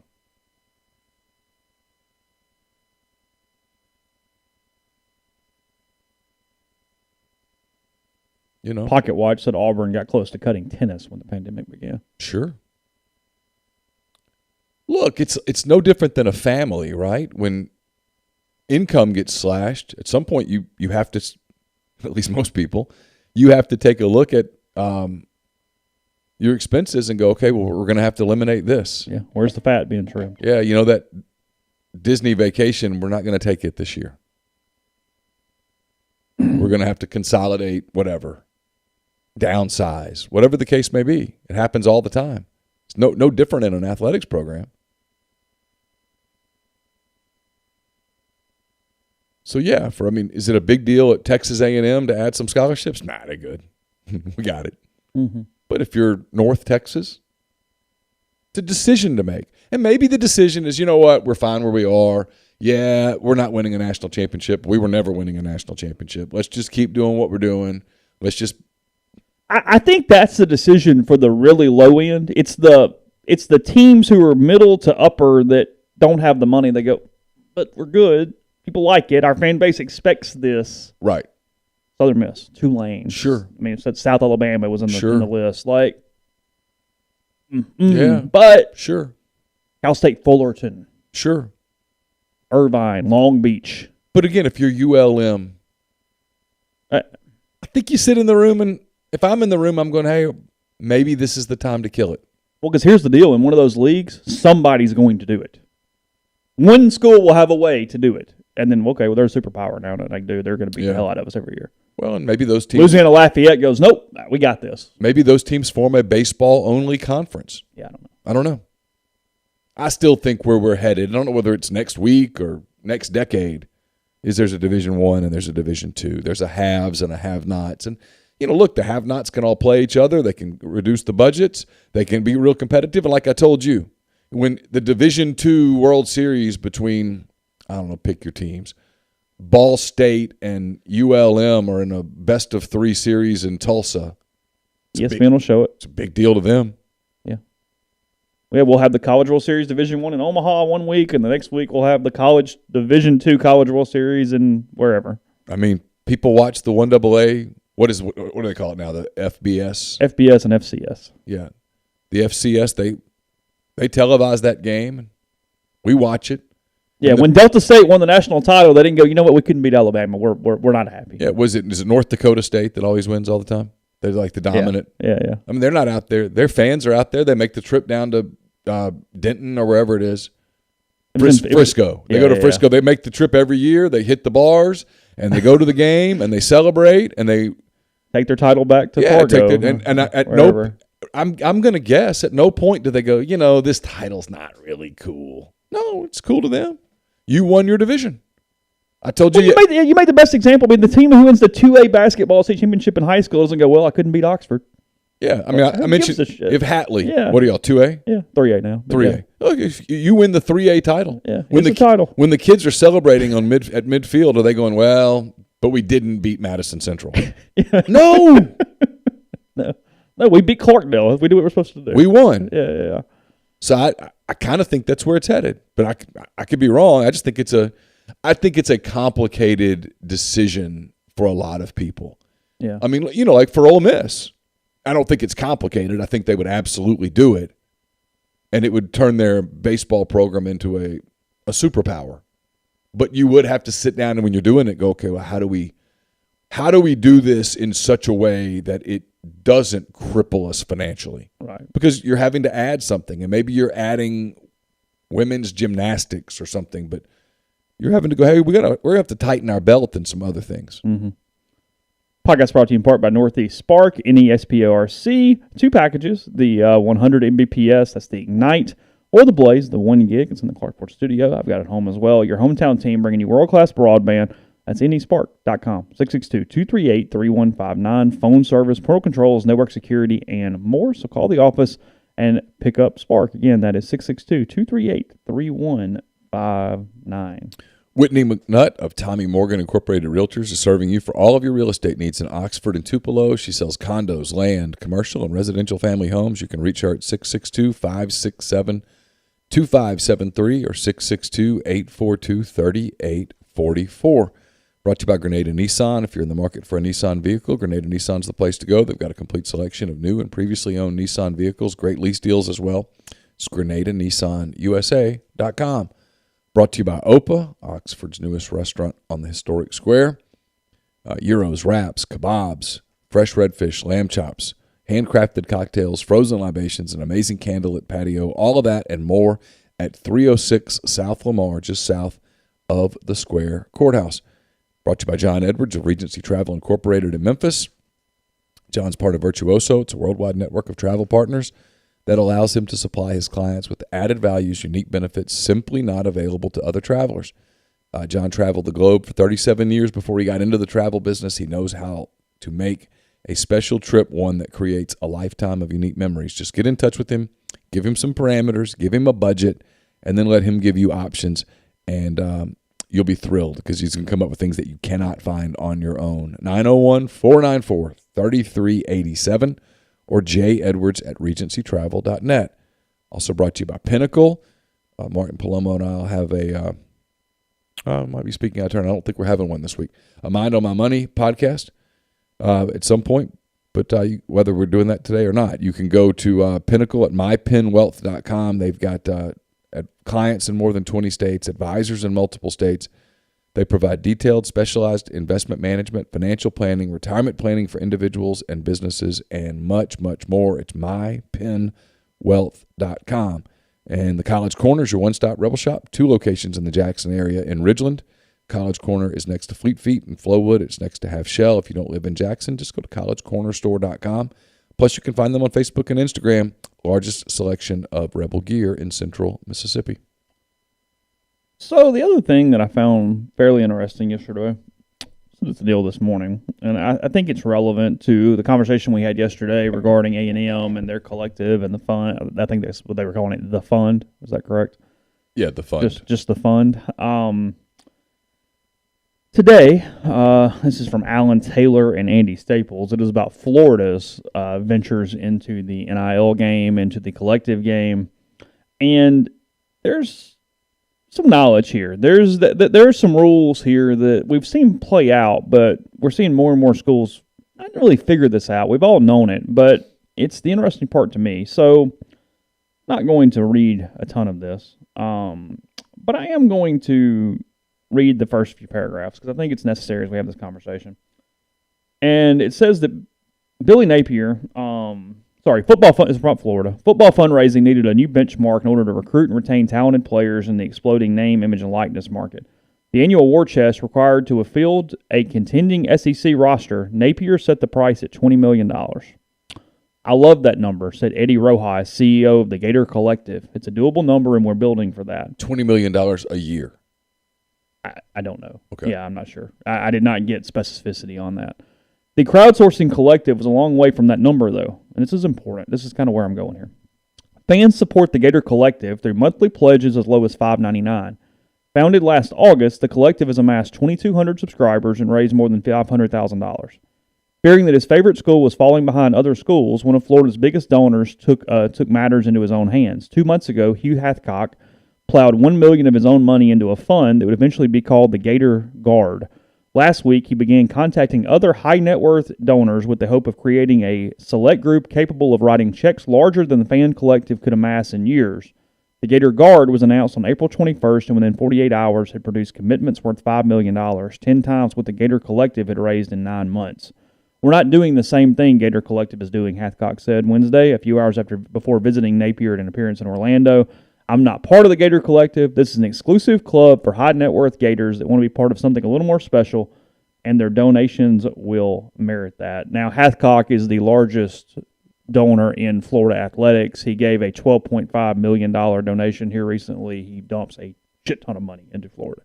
You know, Pocket Watch said Auburn got close to cutting tennis when the pandemic began. Sure. Look, it's no different than a family, right? When income gets slashed, at some point you have to, at least most people, you have to take a look at your expenses and go, okay, well, we're going to have to eliminate this. Yeah, where's the fat being trimmed? Yeah, you know, that Disney vacation, we're not going to take it this year. We're going to have to consolidate whatever, downsize, whatever the case may be. It happens all the time. It's no different in an athletics program. So, yeah, is it a big deal at Texas A&M to add some scholarships? Nah, they're good. We got it. Mm-hmm. But if you're North Texas, it's a decision to make. And maybe the decision is, you know what, we're fine where we are. Yeah, we're not winning a national championship. We were never winning a national championship. Let's just keep doing what we're doing. Let's just. I think that's the decision for the really low end. It's the teams who are middle to upper that don't have the money. They go, but we're good. People like it. Our fan base expects this. Right. Southern Miss, Tulane. Sure. I mean, it said South Alabama was in the list. Like, yeah. But sure. Cal State Fullerton. Sure. Irvine, Long Beach. But again, if you're ULM, I think you sit in the room, and if I'm in the room, I'm going, hey, maybe this is the time to kill it. Well, because here's the deal. In one of those leagues, somebody's going to do it. One school will have a way to do it. And then, okay, well, they're a superpower now. And they're going to beat the hell out of us every year. Well, and maybe those teams. Louisiana Lafayette goes, nope, we got this. Maybe those teams form a baseball-only conference. Yeah, I don't know. I still think where we're headed, I don't know whether it's next week or next decade, is there's a Division I and there's a Division II. There's a haves and a have-nots. And, look, the have-nots can all play each other. They can reduce the budgets. They can be real competitive. And like I told you, when the Division II World Series between, I don't know, pick your teams, Ball State and ULM are in a best-of-3 series in Tulsa. ESPN will show it. It's a big deal to them. Yeah, we'll have the College World Series Division I in Omaha one week, and the next week we'll have the College Division II College World Series in wherever. I mean, people watch the 1AA. What do they call it now? The FBS? FBS and FCS. Yeah. The FCS, they televise that game. We watch it. Yeah, when Delta State won the national title, they didn't go, you know what, we couldn't beat Alabama. We're not happy. Yeah, is it North Dakota State that always wins all the time? They're like the dominant. Yeah. I mean, they're not out there. Their fans are out there. They make the trip down to Denton or wherever it is. Frisco. They go to Frisco. They make the trip every year. They hit the bars, and they go to the game, and they celebrate, and they take their title back to Fargo. I'm going to guess at no point do they go, this title's not really cool. No, it's cool to them. You won your division. I told you. You made the best example. I mean, the team who wins the 2A basketball state championship in high school doesn't go, well, I couldn't beat Oxford. Yeah, I mean, I mentioned if Hatley. What are y'all, 2A? Yeah, 3A now. 3A. Yeah. Look, if you win the 3A title. Yeah, the title. When the kids are celebrating at midfield, are they going, well, but we didn't beat Madison Central? No. No, we beat Clarkdale. We do what we're supposed to do. We won. Yeah. So I kind of think that's where it's headed, but I could be wrong. I just think it's a complicated decision for a lot of people. Yeah. I mean, like for Ole Miss, I don't think it's complicated. I think they would absolutely do it, and it would turn their baseball program into a superpower. But you would have to sit down and when you're doing it, go, okay, well, how do we do this in such a way that it doesn't cripple us financially. Right. Because you're having to add something, and maybe you're adding women's gymnastics or something, but you're having to go, hey, we're gonna have to tighten our belt and some other things. Mm-hmm. Podcast brought to you in part by Northeast Spark, NESPORC. 2 packages, the 100 Mbps, that's the Ignite, or the Blaze, the 1 gig. It's in the Clarkport studio. I've got it home as well. Your hometown team bringing you world-class broadband. That's nespark.com, 662-238-3159. Phone service, portal controls, network security, and more. So call the office and pick up Spark. Again, that is 662-238-3159. Whitney McNutt of Tommy Morgan Incorporated Realtors is serving you for all of your real estate needs in Oxford and Tupelo. She sells condos, land, commercial, and residential family homes. You can reach her at 662-567-2573 or 662-842-3844. Brought to you by Grenada Nissan. If you're in the market for a Nissan vehicle, Grenada Nissan's the place to go. They've got a complete selection of new and previously owned Nissan vehicles, great lease deals as well. It's GrenadaNissanUSA.com. Brought to you by Opa, Oxford's newest restaurant on the historic square. Gyros, wraps, kebabs, fresh redfish, lamb chops, handcrafted cocktails, frozen libations, an amazing candlelit patio, all of that and more at 306 South Lamar, just south of the Square Courthouse. Brought to you by John Edwards of Regency Travel Incorporated in Memphis. John's part of Virtuoso. It's a worldwide network of travel partners that allows him to supply his clients with added values, unique benefits simply not available to other travelers. John traveled the globe for 37 years before he got into the travel business. He knows how to make a special trip one that creates a lifetime of unique memories. Just get in touch with him, give him some parameters, give him a budget, and then let him give you options, and you'll be thrilled because he's going to come up with things that you cannot find on your own. 901-494-3387 or jedwards@regencytravel.net. Also brought to you by Pinnacle. Martin Palomo and I will have I might be speaking out of turn. I don't think we're having one this week. A Mind on My Money podcast at some point, but whether we're doing that today or not, you can go to Pinnacle at mypinwealth.com. They've got clients in more than 20 states, advisors in multiple states. They provide detailed, specialized investment management, financial planning, retirement planning for individuals and businesses, and much, much more. It's mypinwealth.com. And the College Corner is your one-stop Rebel Shop. 2 locations in the Jackson area in Ridgeland. College Corner is next to Fleet Feet in Flowood. It's next to Half Shell. If you don't live in Jackson, just go to collegecornerstore.com. Plus, you can find them on Facebook and Instagram. Largest selection of Rebel gear in central Mississippi. So the other thing that I found fairly interesting yesterday, it's the deal this morning, and I think it's relevant to the conversation we had yesterday regarding A&M and their collective and the fund. I think that's what they were calling it, the fund. Is that correct? Yeah, the fund. Just the fund. Today, this is from Alan Taylor and Andy Staples. It is about Florida's ventures into the NIL game, into the collective game, and there's some knowledge here. There's some rules here that we've seen play out, but we're seeing more and more schools not really figure this out. We've all known it, but it's the interesting part to me. So, not going to read a ton of this, but I am going to read the first few paragraphs because I think it's necessary as we have this conversation. And it says that Billy Napier, football fund is from Florida. Football fundraising needed a new benchmark in order to recruit and retain talented players in the exploding name, image, and likeness market. The annual war chest required to field a contending SEC roster. Napier set the price at $20 million. I love that number, said Eddie Rojas, CEO of the Gator Collective. It's a doable number, and we're building for that. $20 million a year. I don't know. Okay. Yeah, I'm not sure. I did not get specificity on that. The crowdsourcing collective was a long way from that number, though, and this is important. This is kind of where I'm going here. Fans support the Gator Collective through monthly pledges as low as $5.99. Founded last August, the collective has amassed 2,200 subscribers and raised more than $500,000. Fearing that his favorite school was falling behind other schools, one of Florida's biggest donors took matters into his own hands. 2 months ago, Hugh Hathcock plowed $1 million of his own money into a fund that would eventually be called the Gator Guard. Last week, he began contacting other high-net-worth donors with the hope of creating a select group capable of writing checks larger than the fan collective could amass in years. The Gator Guard was announced on April 21st and within 48 hours had produced commitments worth $5 million, 10 times what the Gator Collective had raised in 9 months. We're not doing the same thing Gator Collective is doing, Hathcock said Wednesday, a few hours before visiting Napier at an appearance in Orlando. I'm not part of the Gator Collective. This is an exclusive club for high net worth Gators that want to be part of something a little more special, and their donations will merit that. Now, Hathcock is the largest donor in Florida athletics. He gave a $12.5 million donation here recently. He dumps a shit ton of money into Florida.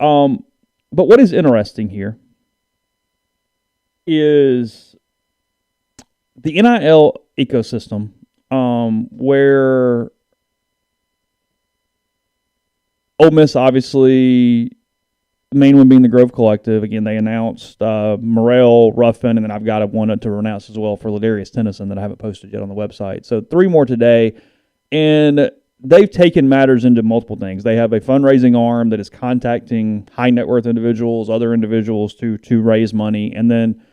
But what is interesting here is the NIL ecosystem, where Ole Miss, obviously, the main one being the Grove Collective. Again, they announced Morrell, Ruffin, and then I've got one to announce as well for Ladarius Tennyson that I haven't posted yet on the website. So 3 more today, and they've taken matters into multiple things. They have a fundraising arm that is contacting high net worth individuals, other individuals to raise money, and then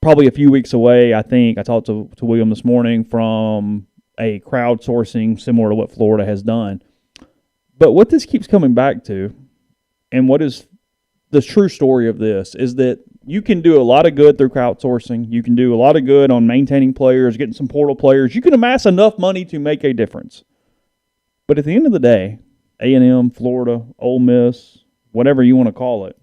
probably a few weeks away, I think, I talked to William this morning, from a crowdsourcing similar to what Florida has done. But what this keeps coming back to, and what is the true story of this, is that you can do a lot of good through crowdsourcing. You can do a lot of good on maintaining players, getting some portal players. You can amass enough money to make a difference. But at the end of the day, A&M, Florida, Ole Miss, whatever you want to call it,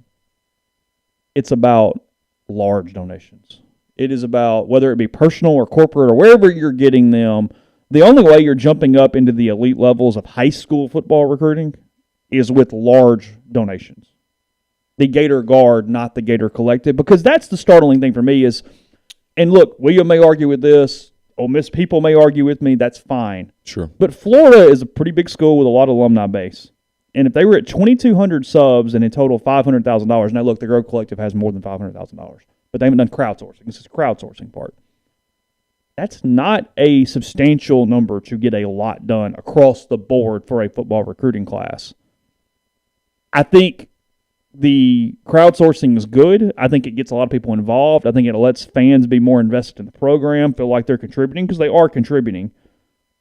it's about large donations. It is about, whether it be personal or corporate or wherever you're getting them, the only way you're jumping up into the elite levels of high school football recruiting is with large donations. The Gator Guard, not the Gator Collective, because that's the startling thing for me is, and look, William may argue with this, Ole Miss people may argue with me, that's fine. Sure. But Florida is a pretty big school with a lot of alumni base. And if they were at 2,200 subs and in total $500,000, now look, the Grove Collective has more than $500,000, but they haven't done crowdsourcing. This is the crowdsourcing part. That's not a substantial number to get a lot done across the board for a football recruiting class. I think the crowdsourcing is good. I think it gets a lot of people involved. I think it lets fans be more invested in the program, feel like they're contributing, because they are contributing.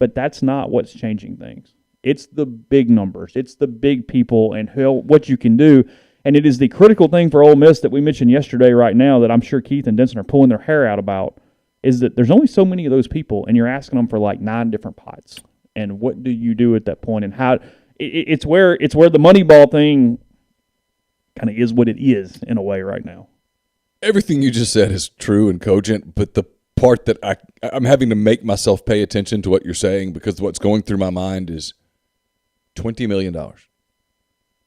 But that's not what's changing things. It's the big numbers. It's the big people and what you can do. And it is the critical thing for Ole Miss that we mentioned yesterday right now that I'm sure Keith and Denson are pulling their hair out about, is that there's only so many of those people, and you're asking them for like 9 different pots. And what do you do at that point? And how it's where the Moneyball thing kind of is what it is in a way right now. Everything you just said is true and cogent, but the part that I'm having to make myself pay attention to what you're saying, because what's going through my mind is $20 million.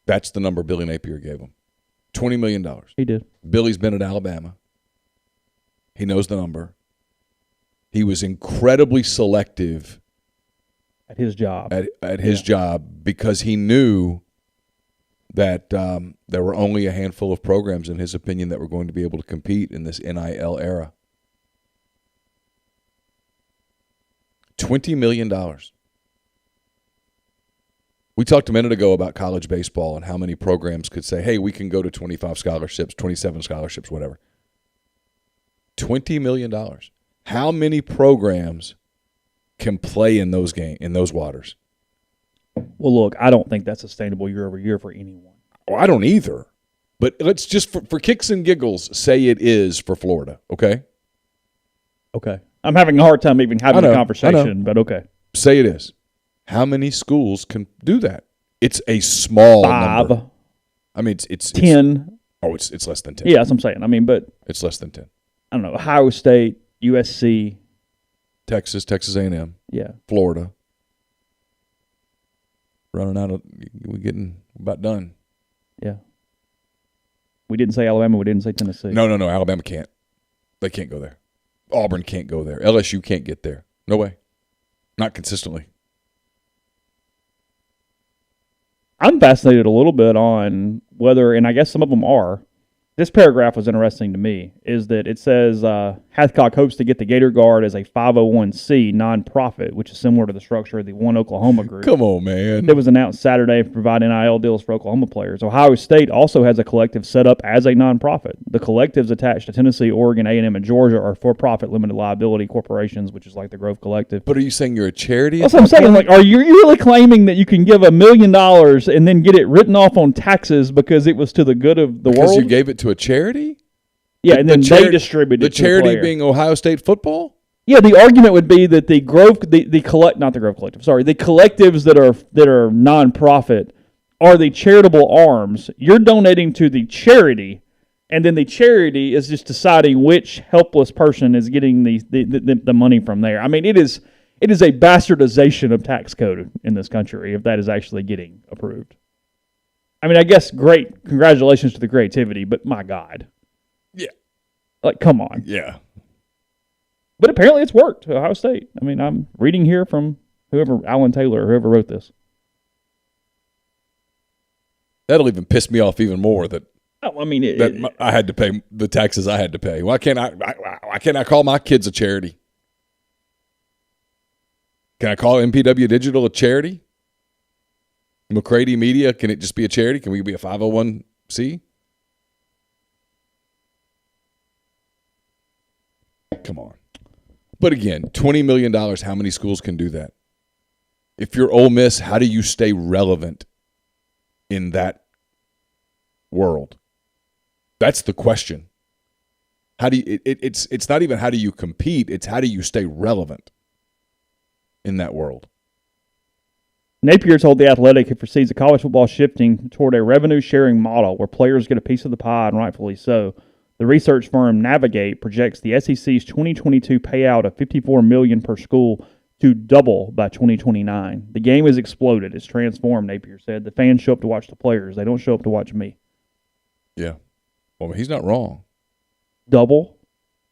That's the number Billy Napier gave him. $20 million. He did. Billy's been at Alabama. He knows the number. He was incredibly selective at his job. At his job, because he knew that there were only a handful of programs, in his opinion, that were going to be able to compete in this NIL era. $20 million. We talked a minute ago about college baseball and how many programs could say, hey, we can go to 25 scholarships, 27 scholarships, whatever. $20 million. How many programs can play in those waters? Well, look, I don't think that's sustainable year over year for anyone. Oh, I don't either. But let's just, for kicks and giggles, say it is for Florida, okay? Okay. I'm having a hard time even having a conversation, but okay. Say it is. How many schools can do that? It's a small 5. number. I mean, it's 10. It's less than 10. Yeah, that's what I'm saying. I mean, but it's less than 10. I don't know. Ohio State, USC, Texas A&M, yeah, Florida. Running out of, we're getting about done. Yeah. We didn't say Alabama. We didn't say Tennessee. No. Alabama can't. They can't go there. Auburn can't go there. LSU can't get there. No way. Not consistently. I'm fascinated a little bit on whether, and I guess some of them are, this paragraph was interesting to me, is that it says Hathcock hopes to get the Gator Guard as a 501c nonprofit, which is similar to the structure of the One Oklahoma group. Come on, man. It was announced Saturday to provide NIL deals for Oklahoma players. Ohio State also has a collective set up as a nonprofit. The collectives attached to Tennessee, Oregon, A&M, and Georgia are for-profit limited liability corporations, which is like the Grove Collective. But are you saying you're a charity? That's what I'm saying. Like, are you really claiming that you can give $1 million and then get it written off on taxes because it was to the good of the world? Because you gave it to a charity? Yeah, and then they distribute it the charity being Ohio State football? Yeah, the argument would be that the collectives that are nonprofit are the charitable arms. You're donating to the charity, and then the charity is just deciding which helpless person is getting the money from there. I mean, it is a bastardization of tax code in this country if that is actually getting approved. I mean, I guess great, congratulations to the creativity, but my God. Yeah. Like, come on. Yeah. But apparently it's worked, Ohio State. I mean, I'm reading here from Alan Taylor, or whoever wrote this. That'll even piss me off even more that I had to pay the taxes I had to pay. Why can't I call my kids a charity? Can I call MPW Digital a charity? McCready Media, can it just be a charity? Can we be a 501c? Come on. But again, $20 million, how many schools can do that? If you're Ole Miss, how do you stay relevant in that world? That's the question. How do you, it's not even how do you compete, it's how do you stay relevant in that world? Napier told The Athletic it foresees the college football shifting toward a revenue-sharing model where players get a piece of the pie, and rightfully so. The research firm Navigate projects the SEC's 2022 payout of $54 million per school to double by 2029. The game has exploded. It's transformed, Napier said. The fans show up to watch the players. They don't show up to watch me. Yeah. Well, he's not wrong. Double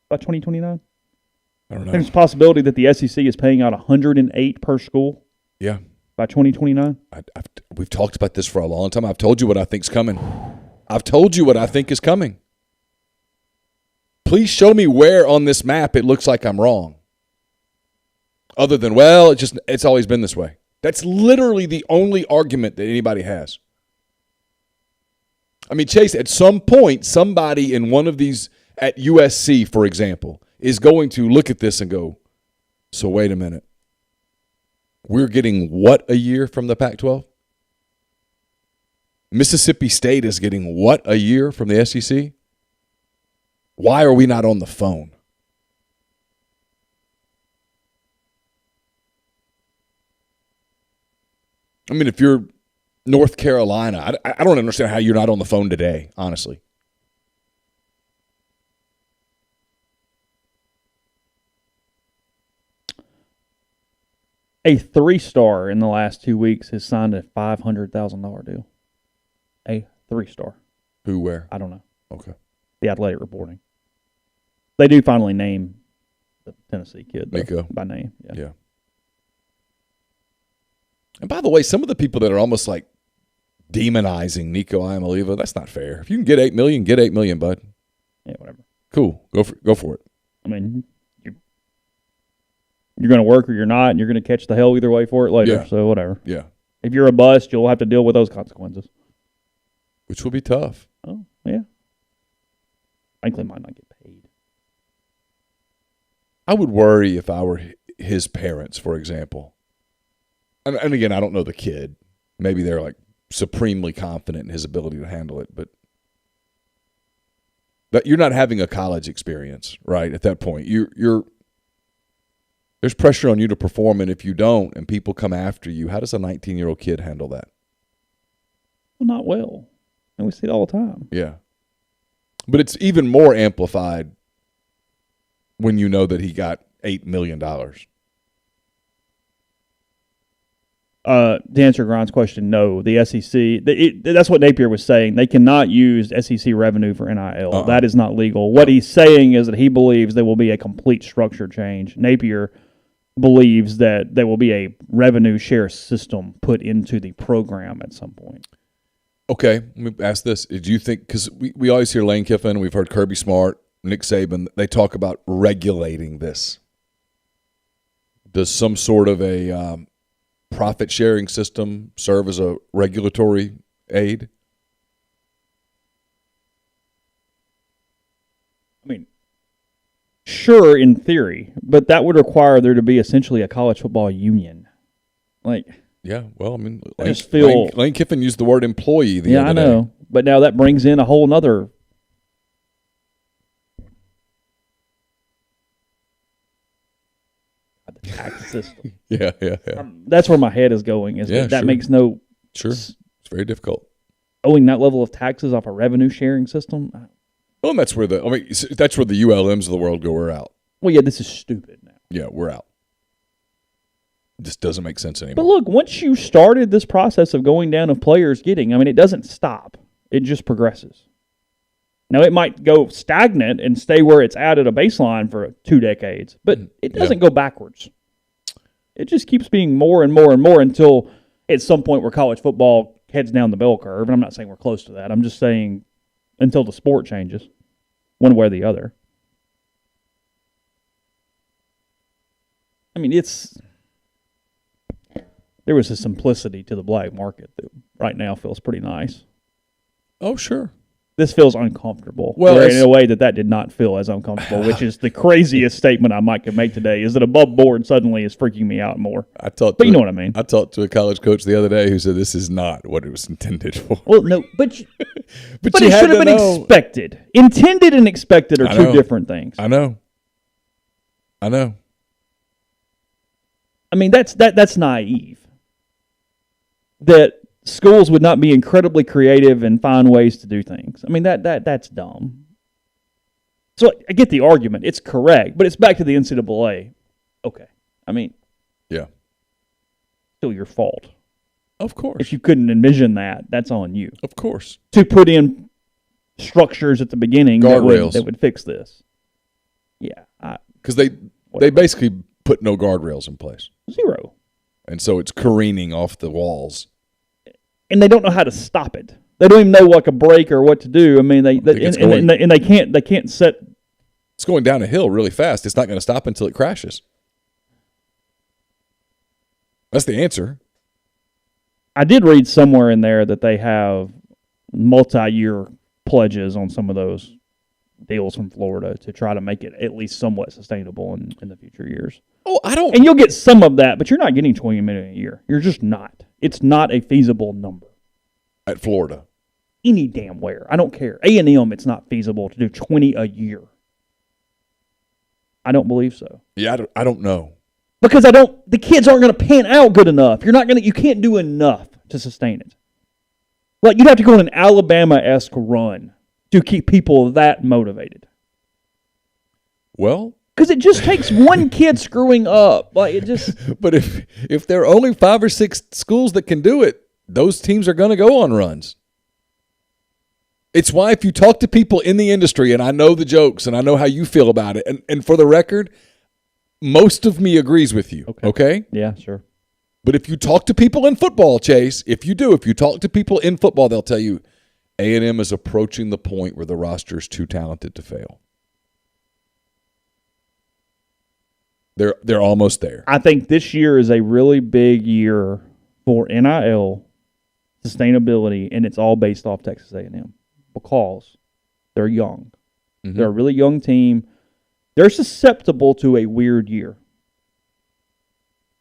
by 2029? I don't know. I think it's a possibility that the SEC is paying out $108 per school. Yeah. By 2029? We've talked about this for a long time. I've told you what I think's coming. I've told you what I think is coming. Please show me where on this map it looks like I'm wrong. Other than, well, it's always been this way. That's literally the only argument that anybody has. I mean, Chase, at some point, somebody in one of these, at USC, for example, is going to look at this and go, so wait a minute. We're getting what a year from the Pac-12? Mississippi State is getting what a year from the SEC? Why are we not on the phone? I mean, if you're North Carolina, I don't understand how you're not on the phone today, honestly. A 3-star in the last 2 weeks has signed a $500,000 deal. A 3-star. Who, where? I don't know. Okay. The Athletic reporting. They do finally name the Tennessee kid Nico by name. Yeah. And by the way, some of the people that are almost like demonizing Nico Iamaleava, that's not fair. If you can get $8 million, get $8 million, bud. Yeah, whatever. Cool. Go for it. I mean, you're going to work or you're not, and you're going to catch the hell either way for it later. Yeah. So whatever. Yeah. If you're a bust, you'll have to deal with those consequences. Which will be tough. Oh, yeah. Frankly, might not get paid. I would worry if I were his parents, for example. And again, I don't know the kid. Maybe they're like supremely confident in his ability to handle it, but you're not having a college experience, right? At that point, there's pressure on you to perform, and if you don't, and people come after you, how does a 19-year-old kid handle that? Well, not well, and we see it all the time. Yeah, but it's even more amplified when you know that he got $8 million. To answer Grant's question, no. The SEC, that's what Napier was saying. They cannot use SEC revenue for NIL. That is not legal. What he's saying is that he believes there will be a complete structure change. Napier believes that there will be a revenue share system put into the program at some point. Okay, let me ask this. Did you think, because we always hear Lane Kiffin, we've heard Kirby Smart, Nick Saban, they talk about regulating this. Does some sort of a profit-sharing system serve as a regulatory aid? I mean, sure, in theory, but that would require there to be essentially a college football union. Yeah, well, I mean, Lane Kiffin used the word employee the other day. Yeah, I know, but now that brings in a whole other the tax system. Yeah. That's where my head is going. That sure. makes no Sure. It's very difficult. Owing that level of taxes off a revenue sharing system. Well, and that's where the ULMs of the world go. We're out. Well, yeah, this is stupid now. Yeah, we're out. This doesn't make sense anymore. But look, once you started this process of going down of players getting, it doesn't stop. It just progresses. Now, it might go stagnant and stay where it's at a baseline for 2 decades, but it doesn't go backwards. It just keeps being more and more and more until at some point where college football heads down the bell curve. And I'm not saying we're close to that. I'm just saying until the sport changes one way or the other. There was a simplicity to the black market that right now feels pretty nice. Oh, sure. This feels uncomfortable. Well, in a way that did not feel as uncomfortable, which is the craziest statement I might could make today, is that above board suddenly is freaking me out more. But you know what I mean. I talked to a college coach the other day who said this is not what it was intended for. Well, no, but it you should have been expected. Intended and expected are two different things. I know. That's naive. That schools would not be incredibly creative and find ways to do things. That's dumb. So I get the argument. It's correct, but it's back to the NCAA. Okay. Yeah. Still your fault. Of course. If you couldn't envision that, that's on you. Of course. To put in structures at the beginning that would fix this. Yeah. Because they basically put no guardrails in place. Zero. And so it's careening off the walls. And they don't know how to stop it. They don't even know a break or what to do. They can't set. It's going down a hill really fast. It's not going to stop until it crashes. That's the answer. I did read somewhere in there that they have multi-year pledges on some of those deals from Florida to try to make it at least somewhat sustainable in the future years. Oh, I don't. And you'll get some of that, but you're not getting $20 million a year. You're just not. It's not a feasible number. At Florida. Any damn where. I don't care. A&M, it's not feasible to do 20 a year. I don't believe so. Yeah, I don't know. Because the kids aren't going to pan out good enough. You can't do enough to sustain it. You'd have to go on an Alabama-esque run to keep people that motivated. Well, because it just takes one kid screwing up. But if there are only 5 or 6 schools that can do it, those teams are going to go on runs. It's why if you talk to people in the industry, and I know the jokes and I know how you feel about it, and for the record, most of me agrees with you. Okay? Yeah, sure. But if you talk to people in football, Chase, if you talk to people in football, they'll tell you A&M is approaching the point where the roster is too talented to fail. They're almost there. I think this year is a really big year for NIL sustainability, and it's all based off Texas A&M because they're young. Mm-hmm. They're a really young team. They're susceptible to a weird year.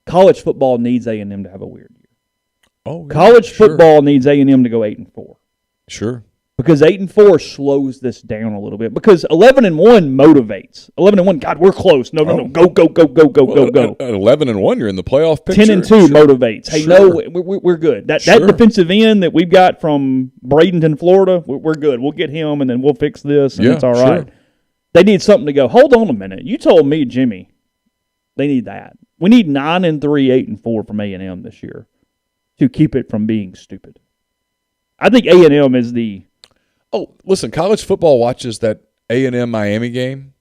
College football needs A&M to have a weird year. Oh, yeah, College football needs A&M to go 8-4. Sure. Because 8-4 slows this down a little bit. Because 11-1 motivates. 11-1, God, we're close. No, go. 11-1, you're in the playoff picture. 10-2 motivates. Hey, no, we're good. That defensive end that we've got from Bradenton, Florida, we're good. We'll get him, and then we'll fix this, and it's all right. They need something to go, hold on a minute. You told me, Jimmy, they need that. We need 9-3, 8-4 from A&M this year to keep it from being stupid. I think A&M is the... Oh, listen, college football watches that A&M Miami game.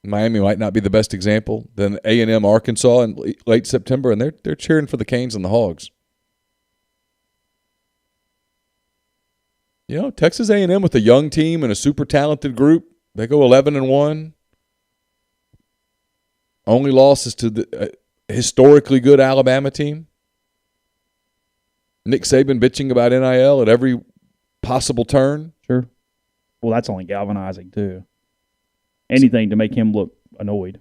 Miami might not be the best example. Then A&M Arkansas in late September, and they're cheering for the Canes and the Hogs. Texas A&M with a young team and a super talented group, they go 11-1. Only loss is to the historically good Alabama team. Nick Saban bitching about NIL at every possible turn. Sure. Well, that's only galvanizing, too. Anything to make him look annoyed.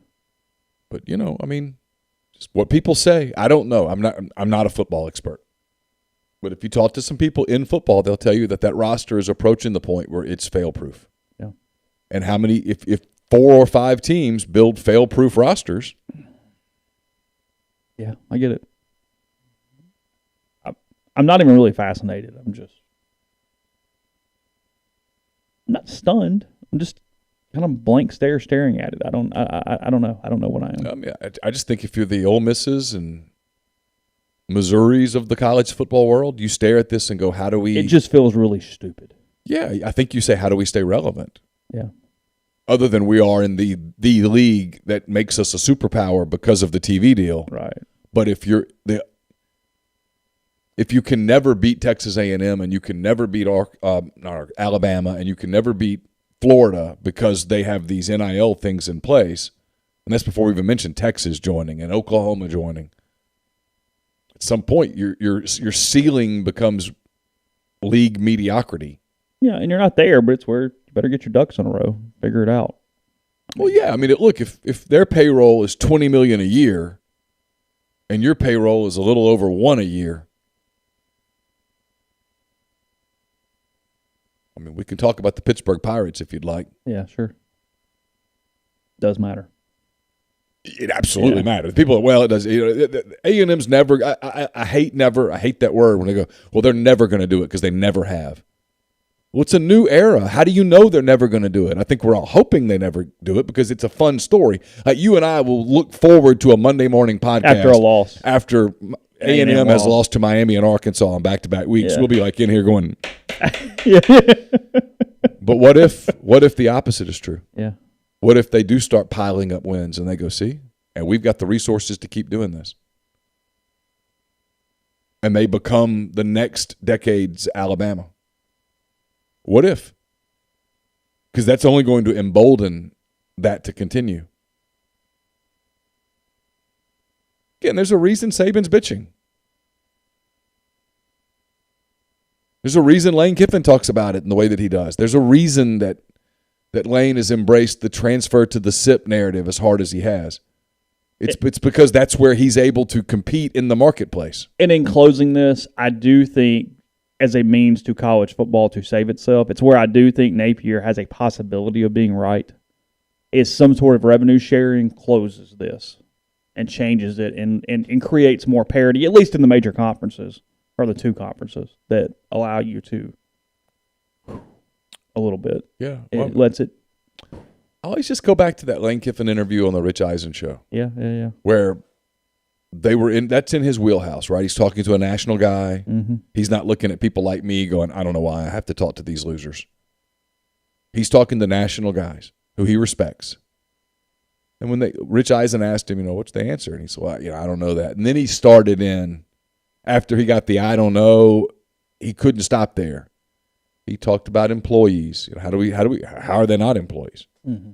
But, just what people say. I don't know. I'm not a football expert. But if you talk to some people in football, they'll tell you that roster is approaching the point where it's fail-proof. Yeah. And how many, if 4 or 5 teams build fail-proof rosters, Yeah, I get it. I'm not even really fascinated. I'm not stunned. I'm just kind of blank stare staring at it. I don't know. I don't know what I am. I just think if you're the Ole Misses and Missouris of the college football world, you stare at this and go, how do we... It just feels really stupid. Yeah, I think you say, how do we stay relevant? Yeah. Other than we are in the league that makes us a superpower because of the TV deal. Right. But if you can never beat Texas A&M and you can never beat Alabama and you can never beat Florida because they have these NIL things in place, and that's before we even mentioned Texas joining and Oklahoma joining. At some point, your ceiling becomes league mediocrity. Yeah, and you're not there, but it's where you better get your ducks in a row, figure it out. Well, yeah, I mean, look, if their payroll is $20 million a year, and your payroll is a little over $1 million a year, I mean, we can talk about the Pittsburgh Pirates if you'd like. Yeah, sure. Does matter. It absolutely matters. People are, well, it does. A&M's never. I hate never. I hate that word when they go, well, they're never going to do it because they never have. Well, it's a new era. How do you know they're never going to do it? I think we're all hoping they never do it because it's a fun story. You and I will look forward to a Monday morning podcast after a loss. After A&M has lost to Miami and Arkansas on back-to-back weeks. Yeah. We'll be like in here going. Yeah. But what if the opposite is true? Yeah. What if they do start piling up wins and they go, see, and we've got the resources to keep doing this? And they become the next decade's Alabama. What if? Because that's only going to embolden that to continue. Again, there's a reason Saban's bitching. There's a reason Lane Kiffin talks about it in the way that he does. There's a reason that Lane has embraced the transfer to the SIP narrative as hard as he has. It's because that's where he's able to compete in the marketplace. And in closing this, I do think as a means to college football to save itself, it's where I do think Napier has a possibility of being right, is some sort of revenue sharing closes this and changes it and creates more parity, at least in the major conferences, or the two conferences that allow you to a little bit. Yeah. It lets it. I always just go back to that Lane Kiffin interview on the Rich Eisen show. Yeah. Where they were that's in his wheelhouse, right? He's talking to a national guy. Mm-hmm. He's not looking at people like me going, I don't know why I have to talk to these losers. He's talking to national guys who he respects. And when Rich Eisen asked him, what's the answer? And he said, well, I don't know that. And then he started in, after he got the I don't know, he couldn't stop there. He talked about employees. How are they not employees? Mm-hmm.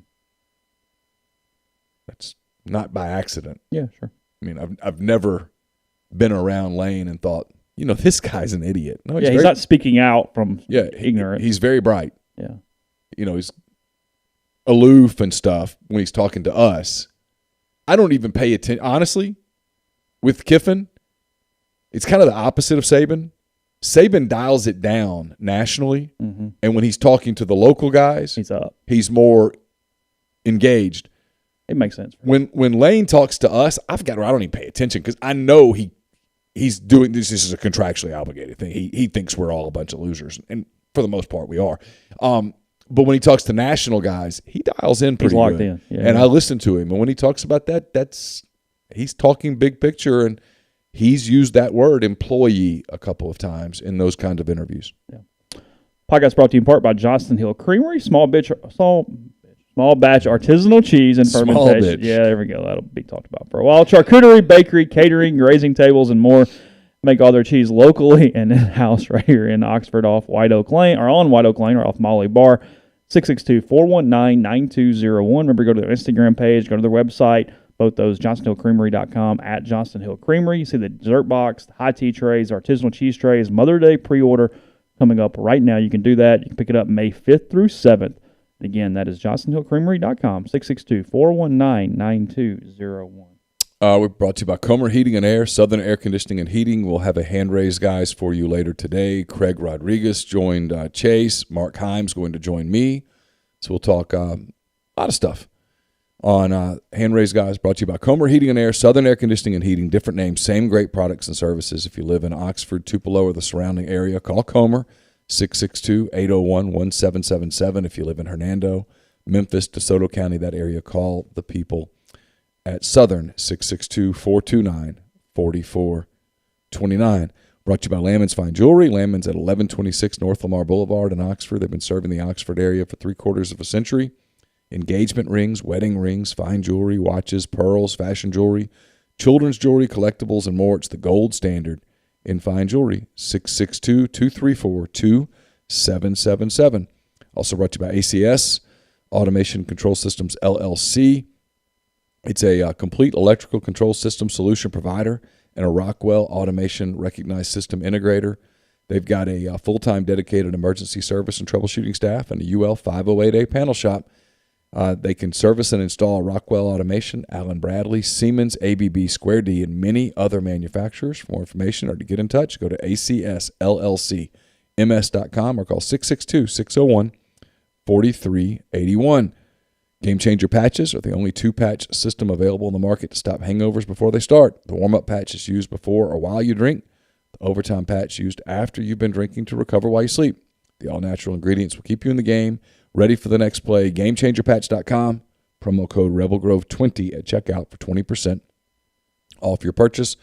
That's not by accident. Yeah, sure. I mean, I've never been around Lane and thought, this guy's an idiot. No, he's not speaking out from ignorance. He's very bright. Yeah. He's aloof and stuff when he's talking to us. I don't even pay attention. Honestly, with Kiffin, it's kind of the opposite of Saban. Saban dials it down nationally, mm-hmm. and when he's talking to the local guys, he's up. He's more engaged. It makes sense. When Lane talks to us, I don't even pay attention because I know he's doing this. This is a contractually obligated thing. He thinks we're all a bunch of losers, and for the most part, we are. But when he talks to national guys, he dials in pretty good. He's locked in. Yeah, and I listen to him. And when he talks about that, he's talking big picture, and he's used that word employee a couple of times in those kind of interviews. Yeah. Podcast brought to you in part by Johnston Hill Creamery, small batch artisanal cheese and fermentation. Yeah, there we go. That'll be talked about for a while. Charcuterie, bakery, catering, grazing tables, and more. Make all their cheese locally and in-house right here in Oxford off White Oak Lane, or on White Oak Lane, or off Molly Bar. 662-419-9201. Remember, go to their Instagram page, go to their website, both those, johnstonhillcreamery.com, at Johnston Hill Creamery. You see the dessert box, the high tea trays, artisanal cheese trays, Mother's Day pre-order coming up right now. You can do that. You can pick it up May 5th through 7th. Again, that is johnstonhillcreamery.com, 662-419-9201. We're brought to you by Comer Heating and Air, Southern Air Conditioning and Heating. We'll have a hand-raised guys for you later today. Craig Rodriguez joined Chase. Mark Himes going to join me. So we'll talk a lot of stuff. on Hand Raised Guys, brought to you by Comer Heating and Air, Southern Air Conditioning and Heating. Different names, same great products and services. If you live in Oxford, Tupelo, or the surrounding area, call Comer, 662-801-1777. If you live in Hernando, Memphis, DeSoto County, that area, call the people at Southern, 662-429-4429. Brought to you by Lammon's Fine Jewelry. Lammon's at 1126 North Lamar Boulevard in Oxford. They've been serving the Oxford area for 3/4 of a century. Engagement rings, wedding rings, fine jewelry, watches, pearls, fashion jewelry, children's jewelry, collectibles, and more. It's the gold standard in fine jewelry. 662-234-2777. Also brought to you by ACS, Automation Control Systems, LLC. It's a complete electrical control system solution provider and a Rockwell Automation Recognized System Integrator. They've got a full-time dedicated emergency service and troubleshooting staff and a UL 508A panel shop. They can service and install Rockwell Automation, Allen Bradley, Siemens, ABB, Square D, and many other manufacturers. For more information or to get in touch, go to acsllcms.com or call 662-601-4381. Game Changer patches are the only 2-patch system available in the market to stop hangovers before they start. The warm-up patch is used before or while you drink. The overtime patch used after you've been drinking to recover while you sleep. The all-natural ingredients will keep you in the game, ready for the next play. GameChangerPatch.com. Promo code RebelGrove20 at checkout for 20% off your purchase.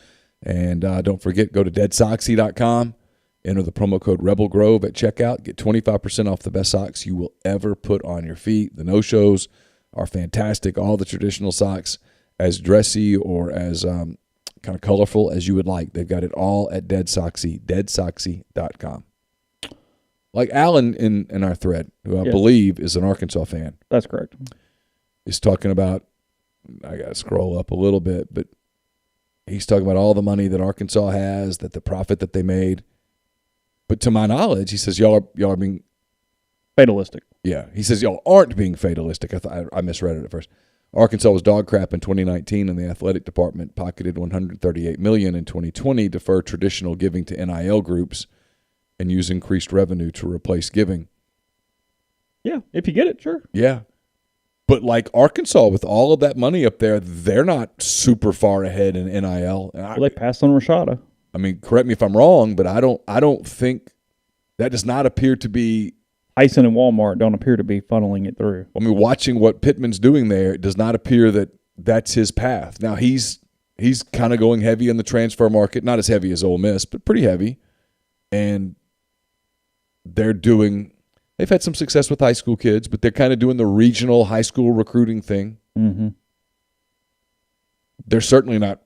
And don't forget, go to DeadSoxy.com. Enter the promo code RebelGrove at checkout. Get 25% off the best socks you will ever put on your feet. The no-shows are fantastic. All the traditional socks, as dressy or as kind of colorful as you would like. They've got it all at DeadSoxy, DeadSoxy.com. Like Alan in our thread, who I believe is an Arkansas fan. That's correct. He's talking about, I got to scroll up a little bit, but he's talking about all the money that Arkansas has, that the profit that they made. But to my knowledge, he says y'all are being fatalistic. Yeah, he says y'all aren't being fatalistic. I misread it at first. Arkansas was dog crap in 2019, and the athletic department pocketed $138 million in 2020 to defer traditional giving to NIL groups and use increased revenue to replace giving. Yeah, if you get it, sure. Yeah. But like Arkansas, with all of that money up there, they're not super far ahead in NIL. Well, they passed on Rashada. I mean, correct me if I'm wrong, but I don't think that does not appear to be. Tyson and Walmart don't appear to be funneling it through. I mean, watching what Pittman's doing there, it does not appear that that's his path. Now, he's kind of going heavy in the transfer market, not as heavy as Ole Miss, but pretty heavy. And they've had some success with high school kids, but they're kind of doing the regional high school recruiting thing. Mm-hmm. They're certainly not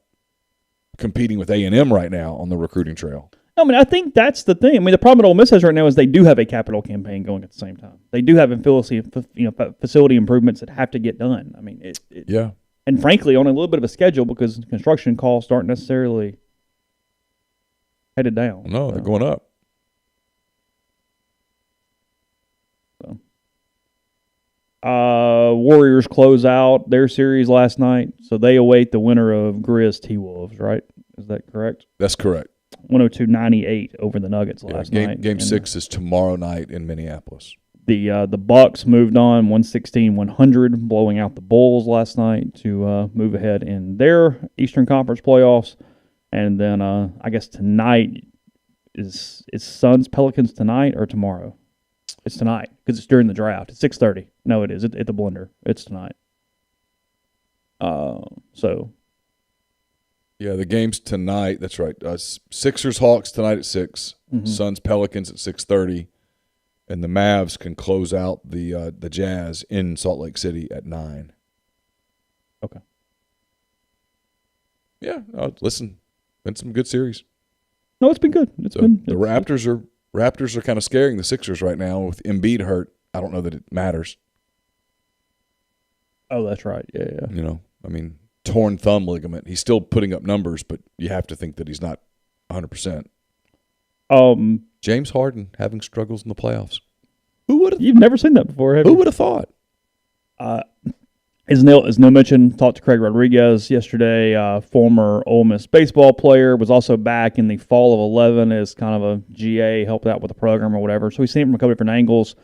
competing with A&M right now on the recruiting trail. I mean, I think that's the thing. I mean, the problem that Ole Miss has right now is they do have a capital campaign going at the same time. They do have facility improvements that have to get done. I mean, yeah. And frankly, on a little bit of a schedule because construction costs aren't necessarily headed down. No, they're going up. Warriors close out their series last night, so they await the winner of Grizz T-Wolves, right? Is that correct? That's correct. 102-98 over the Nuggets last night. Game 6 is tomorrow night in Minneapolis. The Bucks moved on 116-100, blowing out the Bulls last night to move ahead in their Eastern Conference playoffs. And then I guess tonight is Suns Pelicans tonight or tomorrow? It's tonight because it's during the draft. It's 6:30. No, it is. At the Blender. It's tonight. Yeah, the game's tonight. That's right. Sixers Hawks tonight at 6. Mm-hmm. Suns Pelicans at 6:30, and the Mavs can close out the Jazz in Salt Lake City at 9. Okay. Yeah. Listen, been some good series. No, it's been good. The Raptors are kind of scaring the Sixers right now with Embiid hurt. I don't know that it matters. Oh, that's right. Yeah. You know, I mean, torn thumb ligament. He's still putting up numbers, but you have to think that he's not 100%. James Harden having struggles in the playoffs. You've never seen that before, have you? Who would have thought? As Neal mentioned, talked to Craig Rodriguez yesterday, former Ole Miss baseball player, was also back in the fall of 11 as kind of a GA, helped out with the program or whatever. So we've seen it from a couple different angles.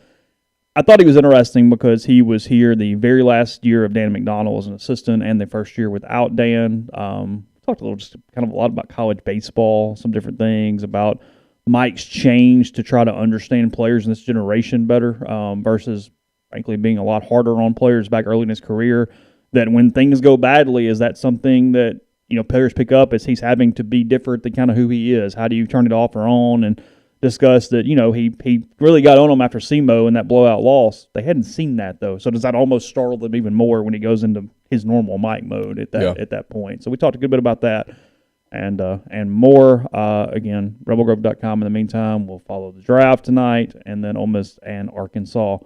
I thought he was interesting because he was here the very last year of Dan McDonnell as an assistant and the first year without Dan. Talked a little, just kind of a lot about college baseball, some different things about Mike's change to try to understand players in this generation better versus, frankly, being a lot harder on players back early in his career. That when things go badly, is that something that players pick up as he's having to be different than kind of who he is? How do you turn it off or on? And discuss that he really got on them after SEMO and that blowout loss. They hadn't seen that though, so does that almost startle them even more when he goes into his normal Mike mode at that point? So we talked a good bit about that and more. Again, rebelgrove.com. In the meantime, we'll follow the draft tonight and then Ole Miss and Arkansas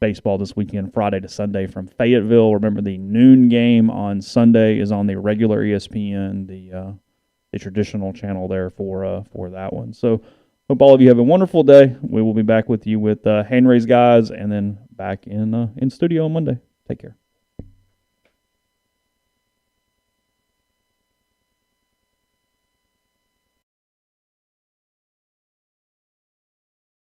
baseball this weekend, Friday to Sunday from Fayetteville. Remember, the noon game on Sunday is on the regular ESPN, the traditional channel there for that one. So hope all of you have a wonderful day. We will be back with you with hand raise guys and then back in studio on Monday. Take care.